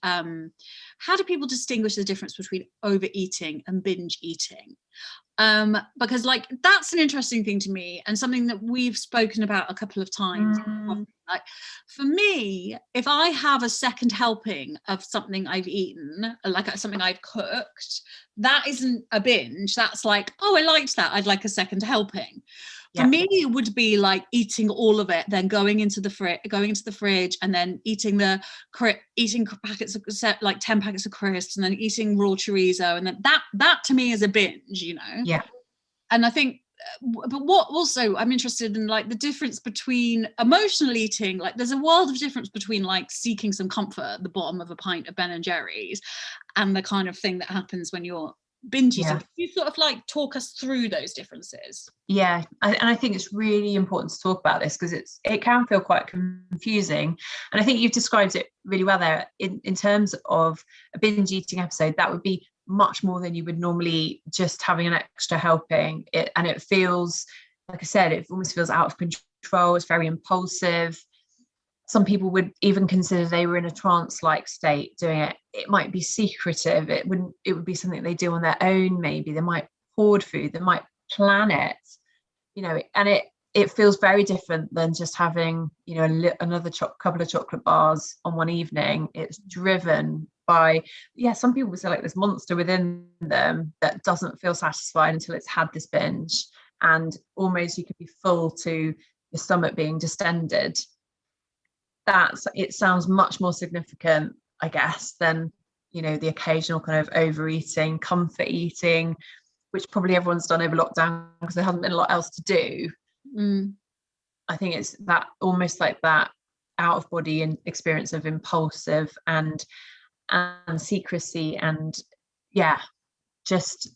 how do people distinguish the difference between overeating and binge eating? Because like that's an interesting thing to me, and something that we've spoken about a couple of times. Like for me, if I have a second helping of something I've eaten, like something I've cooked, that isn't a binge. That's like, oh, I liked that, I'd like a second helping. For me, it would be like eating all of it, then going into the fridge, and then eating packets of, like 10 packets of crisps, and then eating raw chorizo, and then that to me is a binge, you know. Yeah. And I think, but what also I'm interested in, like the difference between emotional eating. Like there's a world of difference between like seeking some comfort at the bottom of a pint of Ben and Jerry's, and the kind of thing that happens when you're binge eating. Can you sort of like talk us through those differences? And I think it's really important to talk about this, because it can feel quite confusing, and I think you've described it really well there. In terms of a binge eating episode, that would be much more than you would normally just having an extra helping. It feels, like I said, it almost feels out of control. It's very impulsive. Some people would even consider they were in a trance-like state doing it. It might be secretive. It would be something they do on their own. Maybe they might hoard food. They might plan it, you know. And it feels very different than just having, you know, another couple of chocolate bars on one evening. It's driven by, some people would say like this monster within them that doesn't feel satisfied until it's had this binge, and almost you could be full to your stomach being distended. It sounds much more significant, I guess, than, you know, the occasional kind of overeating, comfort eating, which probably everyone's done over lockdown because there hasn't been a lot else to do. I think it's that almost like that out of body and experience of impulsive and secrecy, and just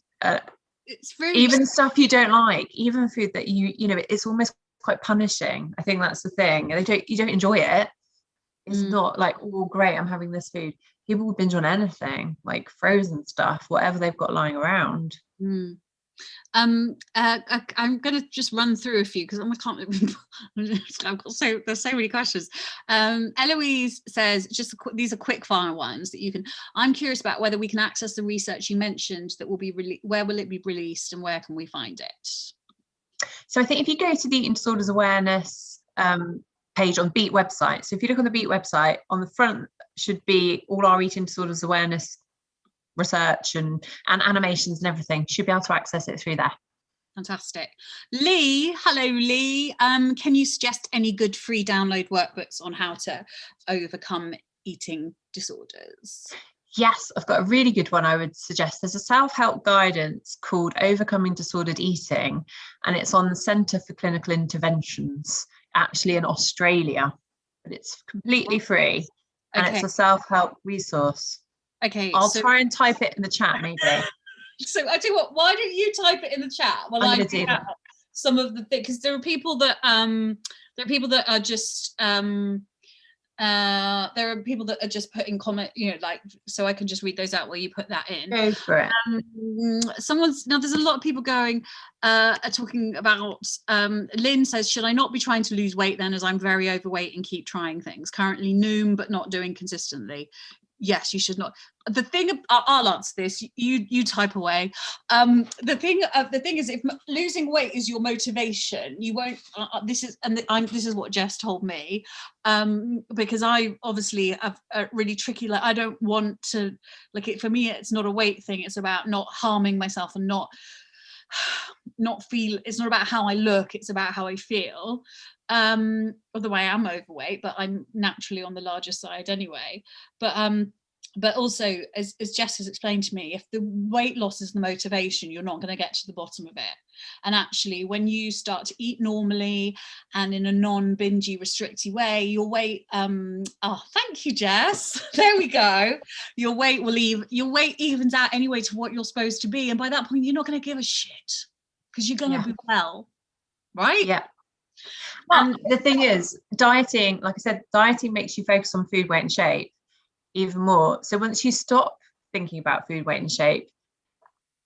it's really even stuff you don't like, even food that you know, it's almost quite punishing. I think that's the thing. You don't enjoy it. It's not like, oh great, I'm having this food. People will binge on anything, like frozen stuff, whatever they've got lying around. I'm going to just run through a few because I can't. There's so many questions. Eloise says, these are quick fire ones that you can. I'm curious about whether we can access the research you mentioned that will be where will it be released, and where can we find it? So I think if you go to the Eating Disorders Awareness page on Beat website, so if you look on the Beat website, on the front should be all our Eating Disorders Awareness research and animations and everything. Should be able to access it through there. Fantastic. Lee, hello Lee. Can you suggest any good free download workbooks on how to overcome eating disorders? Yes, I've got a really good one I would suggest. There's a self-help guidance called Overcoming Disordered Eating, and it's on the Centre for Clinical Interventions, actually in Australia, but it's completely free, and it's a self-help resource. Okay, I'll try and type it in the chat maybe. So I tell you what, why don't you type it in the chat while I do that. Some of the things, because there are people that are just there are people that are just putting comment, you know, like, so I can just read those out while you put that in. Go for it. There's a lot of people going talking about Lynn says, should I not be trying to lose weight then, as I'm very overweight and keep trying things, currently noom but not doing consistently? Yes, you should not. The thing, I'll answer this, you type away. The thing is, if losing weight is your motivation, you won't this is what Jess told me, because I obviously have a really tricky, like I don't want to, like, it for me it's not a weight thing, it's about not harming myself and not feel, it's not about how I look, it's about how I feel. Although I am overweight, but I'm naturally on the larger side anyway. But also, as Jess has explained to me, if the weight loss is the motivation, you're not going to get to the bottom of it. And actually, when you start to eat normally and in a non-bingy, restricty way, your weight, thank you, Jess. There we go. Your weight evens out anyway to what you're supposed to be. And by that point, you're not going to give a shit because you're going to be well, right? Yeah. And the thing is, dieting, like I said, dieting makes you focus on food, weight and shape even more. So once you stop thinking about food, weight and shape,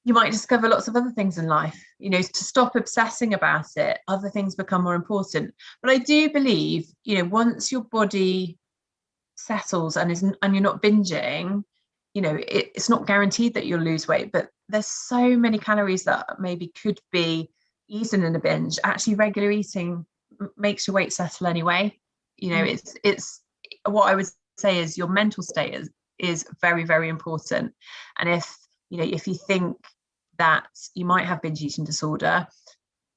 you might discover lots of other things in life, you know, to stop obsessing about it, other things become more important. But I do believe, you know, once your body settles and you're not binging, it's not guaranteed that you'll lose weight, but there's so many calories that maybe could be eaten in a binge. Actually, regular eating makes your weight settle anyway. It's what I would say is your mental state is very, very important. And if you think that you might have binge eating disorder,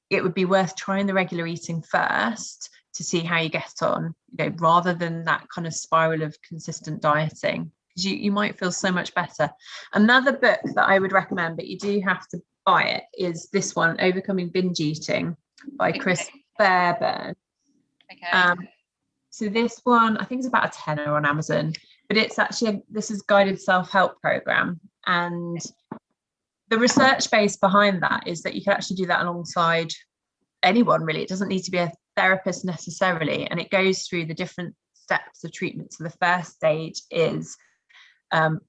it would be worth trying the regular eating first to see how you get on, rather than that kind of spiral of consistent dieting, because you might feel so much better. Another book that I would recommend, but you do have to buy it, is this one, Overcoming Binge Eating by Chris Berber. So this one, I think it's about a tenner on Amazon, but it's actually this is guided self-help program, and the research base behind that is that you can actually do that alongside anyone, really. It doesn't need to be a therapist necessarily, and it goes through the different steps of treatment. So the first stage is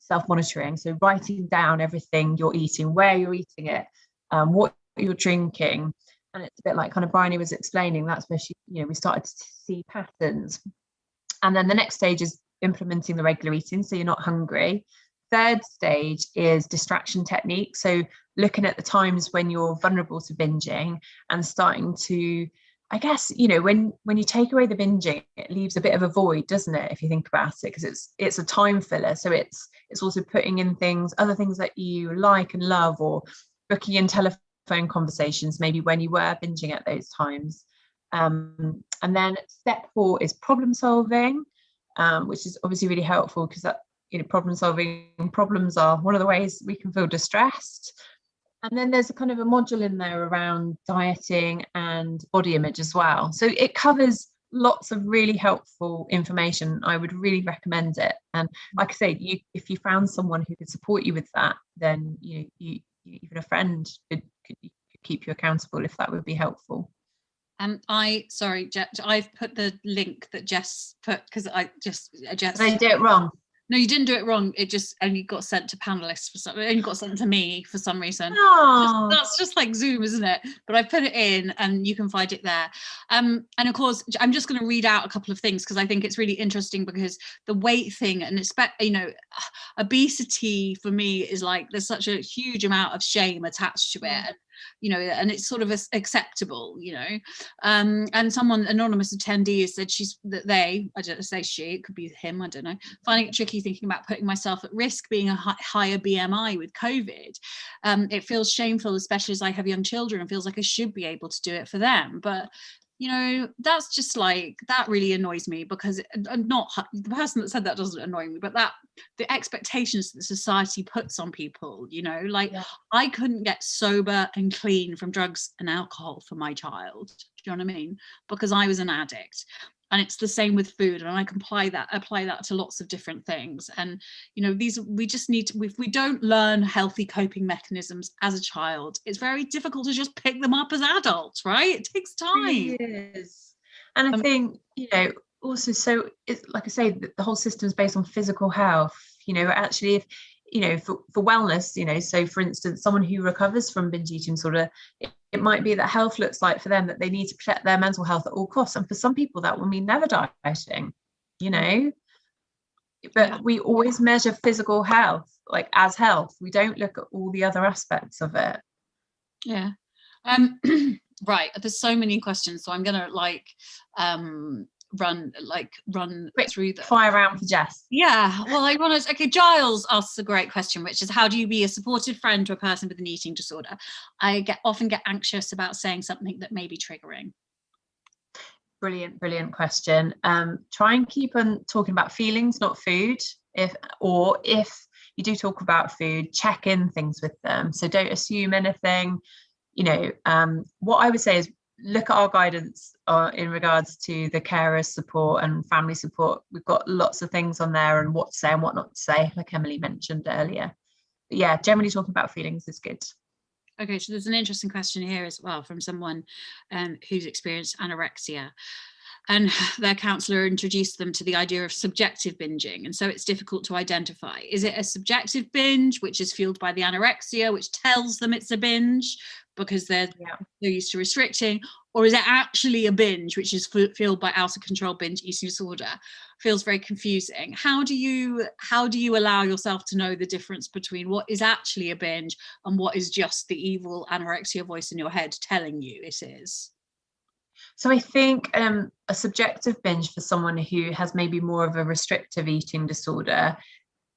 self-monitoring, so writing down everything you're eating, where you're eating it, what you're drinking. And it's a bit like kind of Bryony was explaining, that's where we started to see patterns. And then the next stage is implementing the regular eating, so you're not hungry. Third stage is distraction technique, so looking at the times when you're vulnerable to binging and starting to, I guess, when you take away the binging, it leaves a bit of a void, doesn't it, if you think about it, because it's a time filler. So it's also putting in other things that you like and love, or booking in telephone conversations maybe when you were binging at those times. And then step 4 is problem solving, which is obviously really helpful, because that problems are one of the ways we can feel distressed. And then there's a kind of a module in there around dieting and body image as well. So it covers lots of really helpful information. I would really recommend it. And like I say, if you found someone who could support you with that, then you even a friend could keep you accountable, if that would be helpful. I've put the link that Jess put, because Jess. Did I do it wrong? No, you didn't do it wrong. It just only got sent to panelists only got sent to me for some reason. Oh. That's just like Zoom, isn't it? But I put it in, and you can find it there. And of course, I'm just going to read out a couple of things, because I think it's really interesting, because the weight thing, and obesity for me is like, there's such a huge amount of shame attached to it. And it's sort of acceptable, and someone, anonymous attendee, said I don't say she, it could be him, I don't know, finding it tricky thinking about putting myself at risk being a higher BMI with COVID. It feels shameful, especially as I have young children, and feels like I should be able to do it for them. But that's just like, that really annoys me, because not the person that said that doesn't annoy me, but that the expectations that society puts on people, I couldn't get sober and clean from drugs and alcohol for my child. Do you know what I mean? Because I was an addict. And it's the same with food, and I can apply that to lots of different things. And we just need to, if we don't learn healthy coping mechanisms as a child, it's very difficult to just pick them up as adults, right? It takes time. It is. And I think also, so it's like I say, the whole system is based on physical health. Actually, if for wellness, so for instance, someone who recovers from binge eating disorder, it might be that health looks like for them that they need to protect their mental health at all costs. And for some people that will mean never dieting, but we always measure physical health like as health. We don't look at all the other aspects of it. Yeah. Right. There's so many questions, so I'm gonna run Quick through them. Fire round for Jess. Yeah, well, I want to. Okay, Giles asks a great question, which is, how do you be a supportive friend to a person with an eating disorder? I often get anxious about saying something that may be triggering. Brilliant question. Try and keep on talking about feelings, not food. If you do talk about food, check in things with them. So don't assume anything. What I would say is, look at our guidance in regards to the carers support and family support. We've got lots of things on there, and what to say and what not to say, like Emily mentioned earlier. But yeah, generally talking about feelings is good. Okay, so there's an interesting question here as well from someone who's experienced anorexia, and their counsellor introduced them to the idea of subjective binging, and so it's difficult to identify. Is it a subjective binge, which is fueled by the anorexia, which tells them it's a binge because they're used to restricting, or is it actually a binge, which is fueled by out of control binge eating disorder? Feels very confusing. How do you allow yourself to know the difference between what is actually a binge and what is just the evil anorexia voice in your head telling you it is? So I think a subjective binge for someone who has maybe more of a restrictive eating disorder,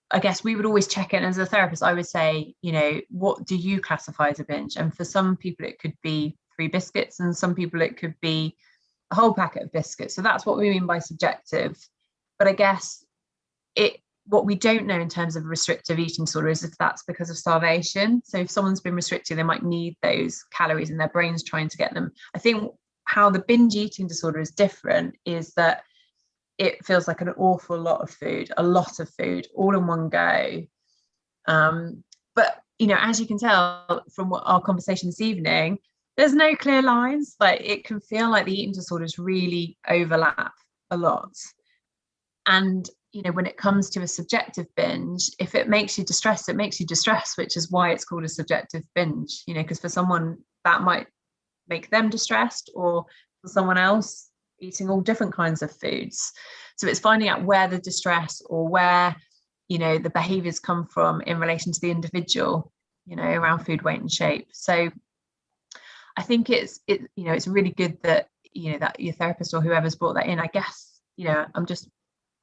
I guess we would always check in as a therapist. I would say, you know, what do you classify as a binge? And for some people, it could be 3 biscuits, and some people it could be a whole packet of biscuits. So that's what we mean by subjective. But I guess what we don't know in terms of restrictive eating disorder is if that's because of starvation. So if someone's been restricted, they might need those calories and their brain's trying to get them. I think how the binge eating disorder is different is that it feels like an awful lot of food, all in one go. But, you know, as you can tell from our conversation this evening, there's no clear lines. Like, it can feel like the eating disorders really overlap a lot. And, you know, when it comes to a subjective binge, if it makes you distressed, it makes you distressed, which is why it's called a subjective binge, you know, because for someone that might make them distressed, or for someone else eating all different kinds of foods. So it's finding out where the distress or where, you know, the behaviors come from in relation to the individual, you know, around food, weight and shape. So I think it's really good that, you know, that your therapist or whoever's brought that in. I guess, you know,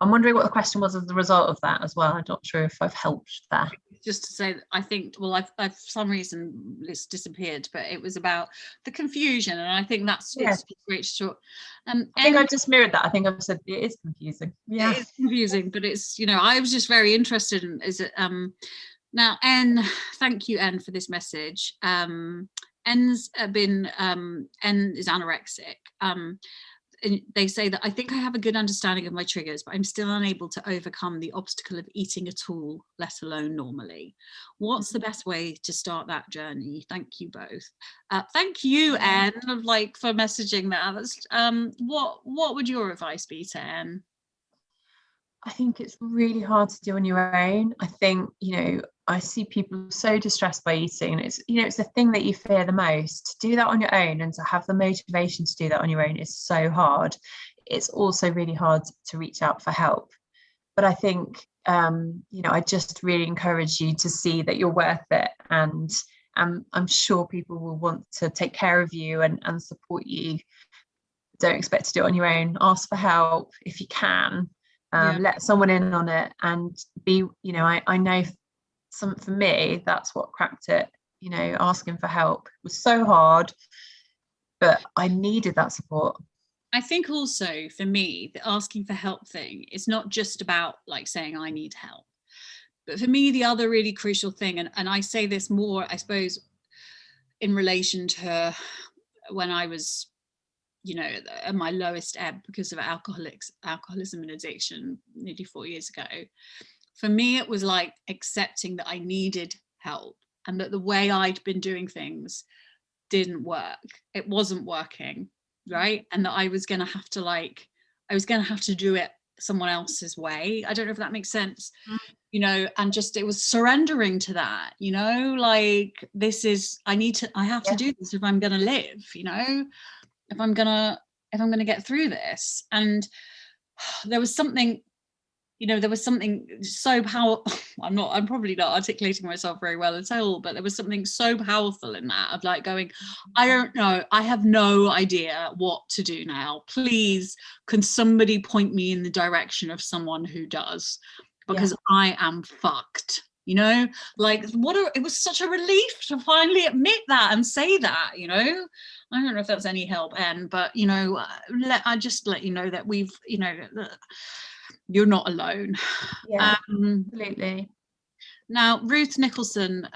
I'm wondering what the question was as the result of that as well. I'm not sure if I've helped there. Just to say that I think, well, I've for some reason it's disappeared, but it was about the confusion, and I think that's it's great to talk. I think I've just mirrored that. I think I've said it is confusing. Yeah, it is confusing, but it's, you know, I was just very interested in, is it now, N, thank you, N, for this message. N's been N is anorexic. And they say that I think I have a good understanding of my triggers, but I'm still unable to overcome the obstacle of eating at all, let alone normally. What's the best way to start that journey? Thank you both. Thank you, Anne, for messaging that. That's, what would your advice be to Anne? I think it's really hard to do on your own. I think, you know, I see people so distressed by eating, and it's, you know, it's the thing that you fear the most. To do that on your own and to have the motivation to do that on your own is so hard. It's also really hard to reach out for help. But I think, you know, I just really encourage you to see that you're worth it. And I'm sure people will want to take care of you and support you. Don't expect to do it on your own. Ask for help if you can. Let someone in on it, and be, you know, I know for me, that's what cracked it, you know, asking for help. It was so hard, but I needed that support. I think also for me, the asking for help thing is not just about like saying I need help, but for me, the other really crucial thing, and I say this more, I suppose, in relation to when I was, you know, at my lowest ebb because of alcoholism and addiction nearly 4 years ago. For me, it was like accepting that I needed help and that the way I'd been doing things didn't work. It wasn't working, right? And that I was going to have to do it someone else's way. I don't know if that makes sense, you know, and just, it was surrendering to that, you know, like, I have to do this if I'm going to live, you know, if I'm gonna get through this. And there was something so powerful. I'm probably not articulating myself very well at all, but there was something so powerful in that, of like going, I don't know, I have no idea what to do now. Please, can somebody point me in the direction of someone who does? Because I am fucked. You know, like, it was such a relief to finally admit that and say that, you know. I don't know if that's any help, Anne, but, you know, I just let you know that we've, you know, you're not alone. Yeah, absolutely. Now, Ruth Nicholson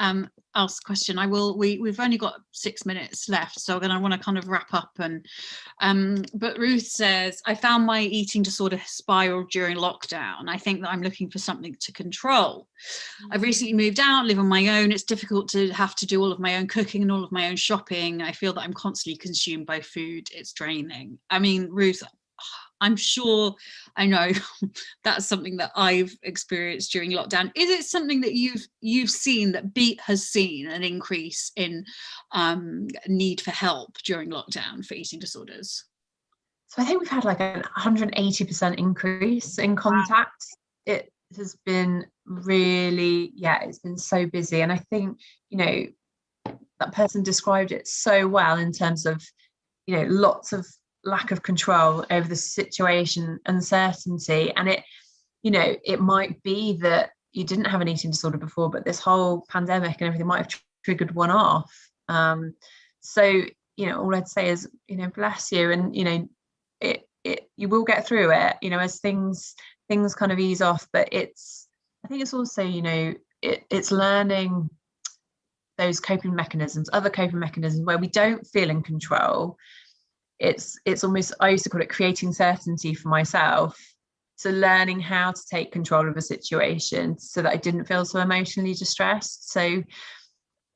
asked a question. We've only got 6 minutes left, so I want to kind of wrap up. But Ruth says, I found my eating disorder spiraled during lockdown. I think that I'm looking for something to control. I've recently moved out, live on my own. It's difficult to have to do all of my own cooking and all of my own shopping. I feel that I'm constantly consumed by food. It's draining. I mean, Ruth, I'm sure, I know that's something that I've experienced during lockdown. Is it something that you've seen, that Beat has seen an increase in need for help during lockdown for eating disorders? So I think we've had like a 180% increase in contacts. It has been really, it's been so busy. And I think, that person described it so well in terms of, lots of lack of control over the situation, uncertainty. And it might be that you didn't have an eating disorder before, but this whole pandemic and everything might have triggered one off. So, all I'd say is, bless you. And, you will get through it, as things kind of ease off. But I think it's also, it's learning those coping mechanisms, other coping mechanisms where we don't feel in control. It's almost, I used to call it creating certainty for myself. So learning how to take control of a situation so that I didn't feel so emotionally distressed. So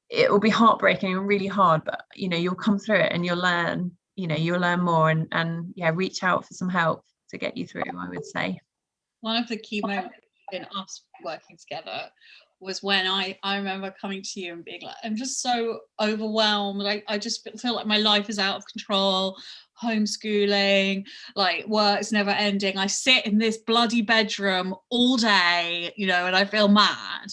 it will be heartbreaking and really hard, but you'll come through it and you'll learn more and reach out for some help to get you through, I would say. One of the key moments in us working together was when I remember coming to you and being like, I'm just so overwhelmed. I just feel like my life is out of control, homeschooling, like work's never ending. I sit in this bloody bedroom all day, and I feel mad.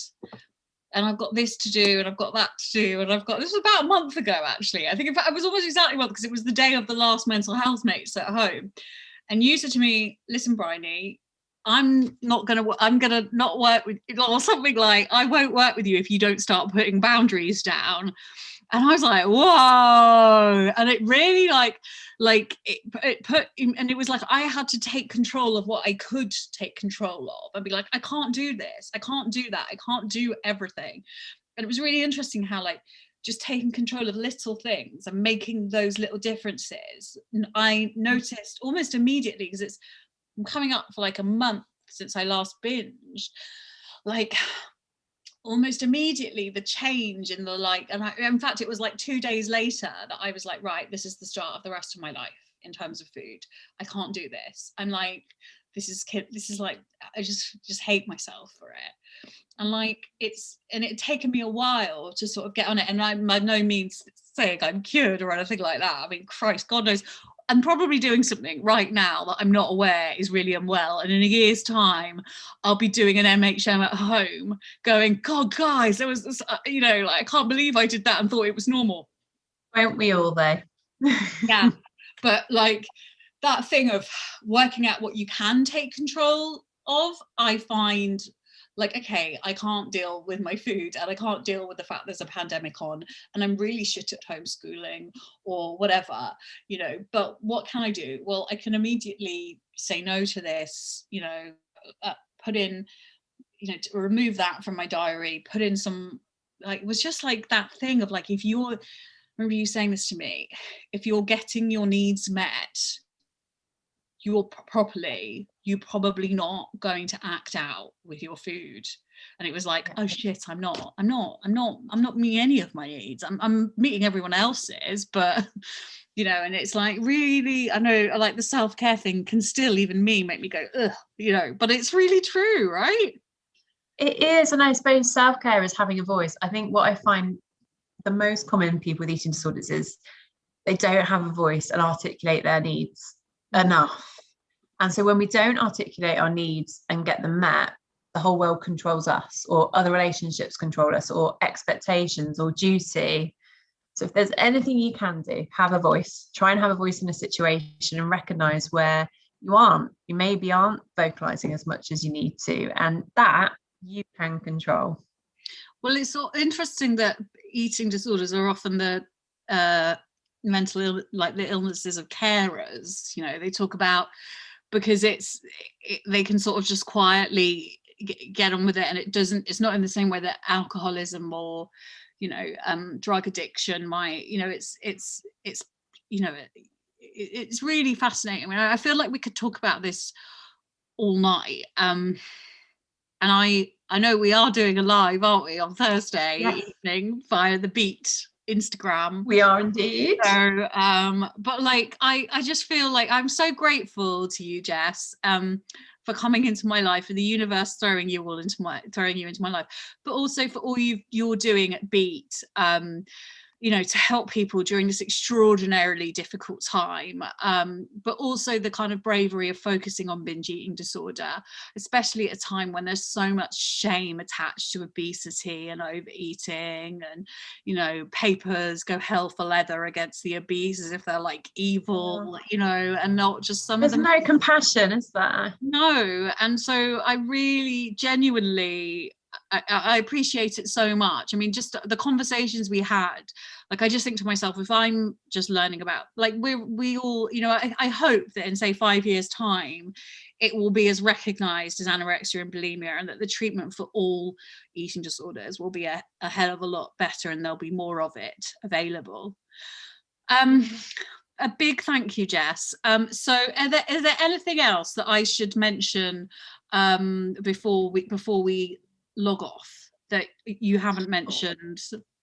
And I've got this to do, and I've got that to do, and this was about a month ago, actually. I think in fact it was almost exactly a month, because it was the day of the last mental health mates at home. And you said to me, listen, Bryony, I'm gonna not work with, or something like, I won't work with you if you don't start putting boundaries down. And I was like, whoa. And it really it put, and it was like, I had to take control of what I could take control of and be like, I can't do this. I can't do that. I can't do everything. And it was really interesting how just taking control of little things and making those little differences. I noticed almost immediately, because I'm coming up for a month since I last binged, almost immediately the change in in fact it was 2 days later that I was like, right, this is the start of the rest of my life in terms of food. I can't do this. I'm like, this is I just hate myself for it. And it had taken me a while to sort of get on it, and I'm by no means saying I'm cured or anything like that. I mean, Christ, God knows, I'm probably doing something right now that I'm not aware is really unwell. And in a year's time, I'll be doing an MHM at home going, God, guys, there was this, I can't believe I did that and thought it was normal. Won't we all, though? Yeah. But that thing of working out what you can take control of, I find okay, I can't deal with my food, and I can't deal with the fact there's a pandemic on, and I'm really shit at homeschooling or whatever, but what can I do? Well, I can immediately say no to this, put in, to remove that from my diary, put in some, it was just that thing of if you're, remember you saying this to me, if you're getting your needs met, you're probably not going to act out with your food. And it was oh shit, I'm not meeting any of my needs. I'm meeting everyone else's, but and it's really, I know, the self-care thing can still, even me, make me go ugh, but it's really true, right? It is. And I suppose self-care is having a voice. I think what I find the most common in people with eating disorders is they don't have a voice and articulate their needs enough. And so when we don't articulate our needs and get them met, the whole world controls us, or other relationships control us, or expectations, or duty. So if there's anything you can do, have a voice. Try and have a voice in a situation and recognize where you maybe aren't vocalizing as much as you need to, and that you can control. Well, it's so interesting that eating disorders are often the mental the illnesses of carers. They talk about, because they can sort of just quietly get on with it, and it's not in the same way that alcoholism or drug addiction might, it's really fascinating. I mean, I feel like we could talk about this all night, and I know we are doing a live, aren't we, on Thursday evening via the Beat Instagram. We are indeed. So, but like, I just feel like I'm so grateful to you, Jess, for coming into my life, and the universe throwing you into my life, but also for all you're doing at Beat, you know, to help people during this extraordinarily difficult time, but also the kind of bravery of focusing on binge eating disorder, especially at a time when there's so much shame attached to obesity and overeating, and, you know, papers go hell for leather against the obese as if they're like evil, you know, and not just some There's of them. no compassion, is there? No. And so I really genuinely, I appreciate it so much. I mean, just the conversations we had, like, I just think to myself, if I'm just learning about, like, we all, you know, I hope that in, say, 5 years time, it will be as recognized as anorexia and bulimia, and that the treatment for all eating disorders will be a hell of a lot better, and there'll be more of it available. A big thank you, Jess. So is there anything else that I should mention before we log off that you haven't mentioned?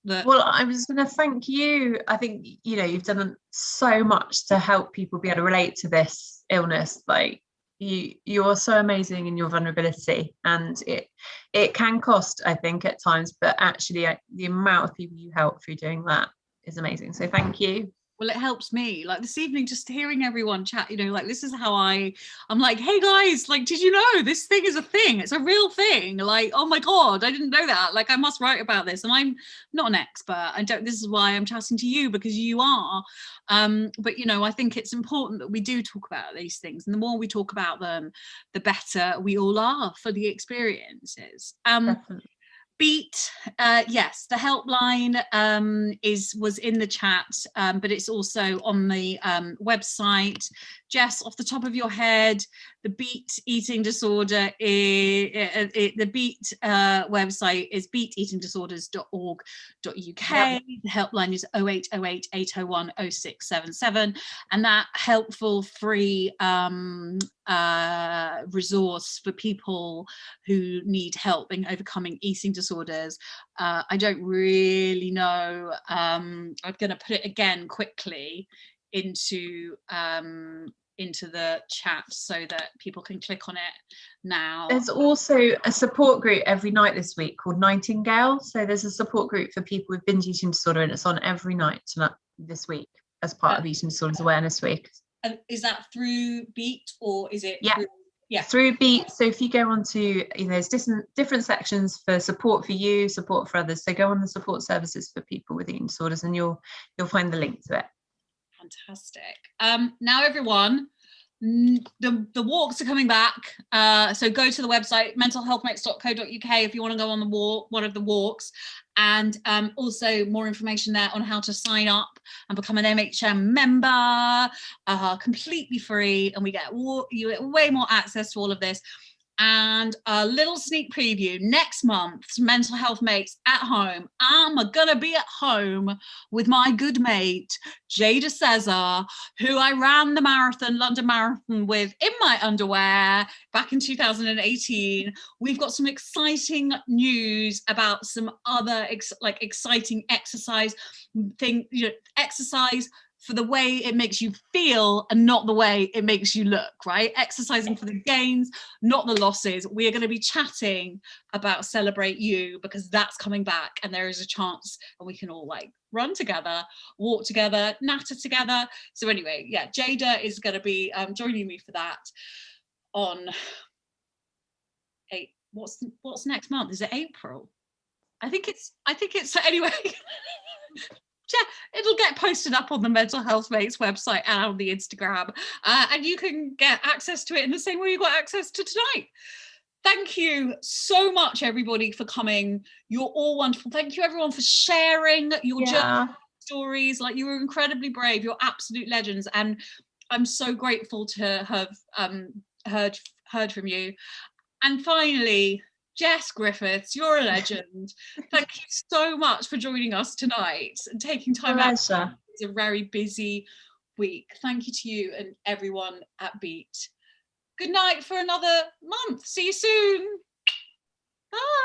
Well, I was going to thank you. I think, you know, you've done so much to help people be able to relate to this illness. Like, you are so amazing in your vulnerability, and it can cost, I think, at times, but actually the amount of people you help through doing that is amazing. So thank you. Well, it helps me, like, this evening, just hearing everyone chat, you know, like, this is how I'm like, hey guys, like, did you know this thing is a thing? It's a real thing. Like, oh my God, I didn't know that. Like, I must write about this. And I'm not an expert. This is why I'm chatting to you, because you are. But, you know, I think it's important that we do talk about these things. And the more we talk about them, the better we all are for the experiences. Definitely. Beat, yes, the helpline was in the chat, but it's also on the website. Jess, off the top of your head, the Beat eating disorder the Beat website is beateatingdisorders.org.uk. Yep. The helpline is 0808 801 0677, and that helpful free resource for people who need help in overcoming eating disorders. I don't really know. I'm going to put it again quickly into the chat so that people can click on it now. There's also a support group every night this week called Nightingale. So there's a support group for people with binge eating disorder, and it's on every night this week as part of Eating Disorders Awareness Week. And is that through Beat, or is it through Beat? So if you go onto, you know, there's different sections for support for you, support for others. So go on the support services for people with eating disorders, and you'll find the link to it. Fantastic. Now, everyone, the walks are coming back. So go to the website mentalhealthmates.co.uk if you want to go on the walk, one of the walks, and also more information there on how to sign up and become an MHM member, completely free, and you get way more access to all of this. And a little sneak preview, next month's Mental Health Mates at home, I'm gonna be at home with my good mate Jada Cesar, who I ran the London Marathon with in my underwear back in 2018. We've got some exciting news about some other exciting exercise exercise for the way it makes you feel and not the way it makes you look, right? Exercising for the gains, not the losses. We are going to be chatting about Celebrate You, because that's coming back, and there is a chance and we can all like run together, walk together, natter together. So anyway, yeah, Jada is going to be joining me for that on what's next month? Is it April? I think it's anyway. It'll get posted up on the Mental Health Mates website and on the Instagram, and you can get access to it in the same way you got access to tonight. Thank you so much, everybody, for coming. You're all wonderful. Thank you, everyone, for sharing your journey stories. Like, you were incredibly brave. You're absolute legends, and I'm so grateful to have heard from you. And finally, Jess Griffiths, you're a legend. Thank you so much for joining us tonight and taking time out. It's a very busy week. Thank you to you and everyone at Beat. Good night for another month. See you soon. Bye.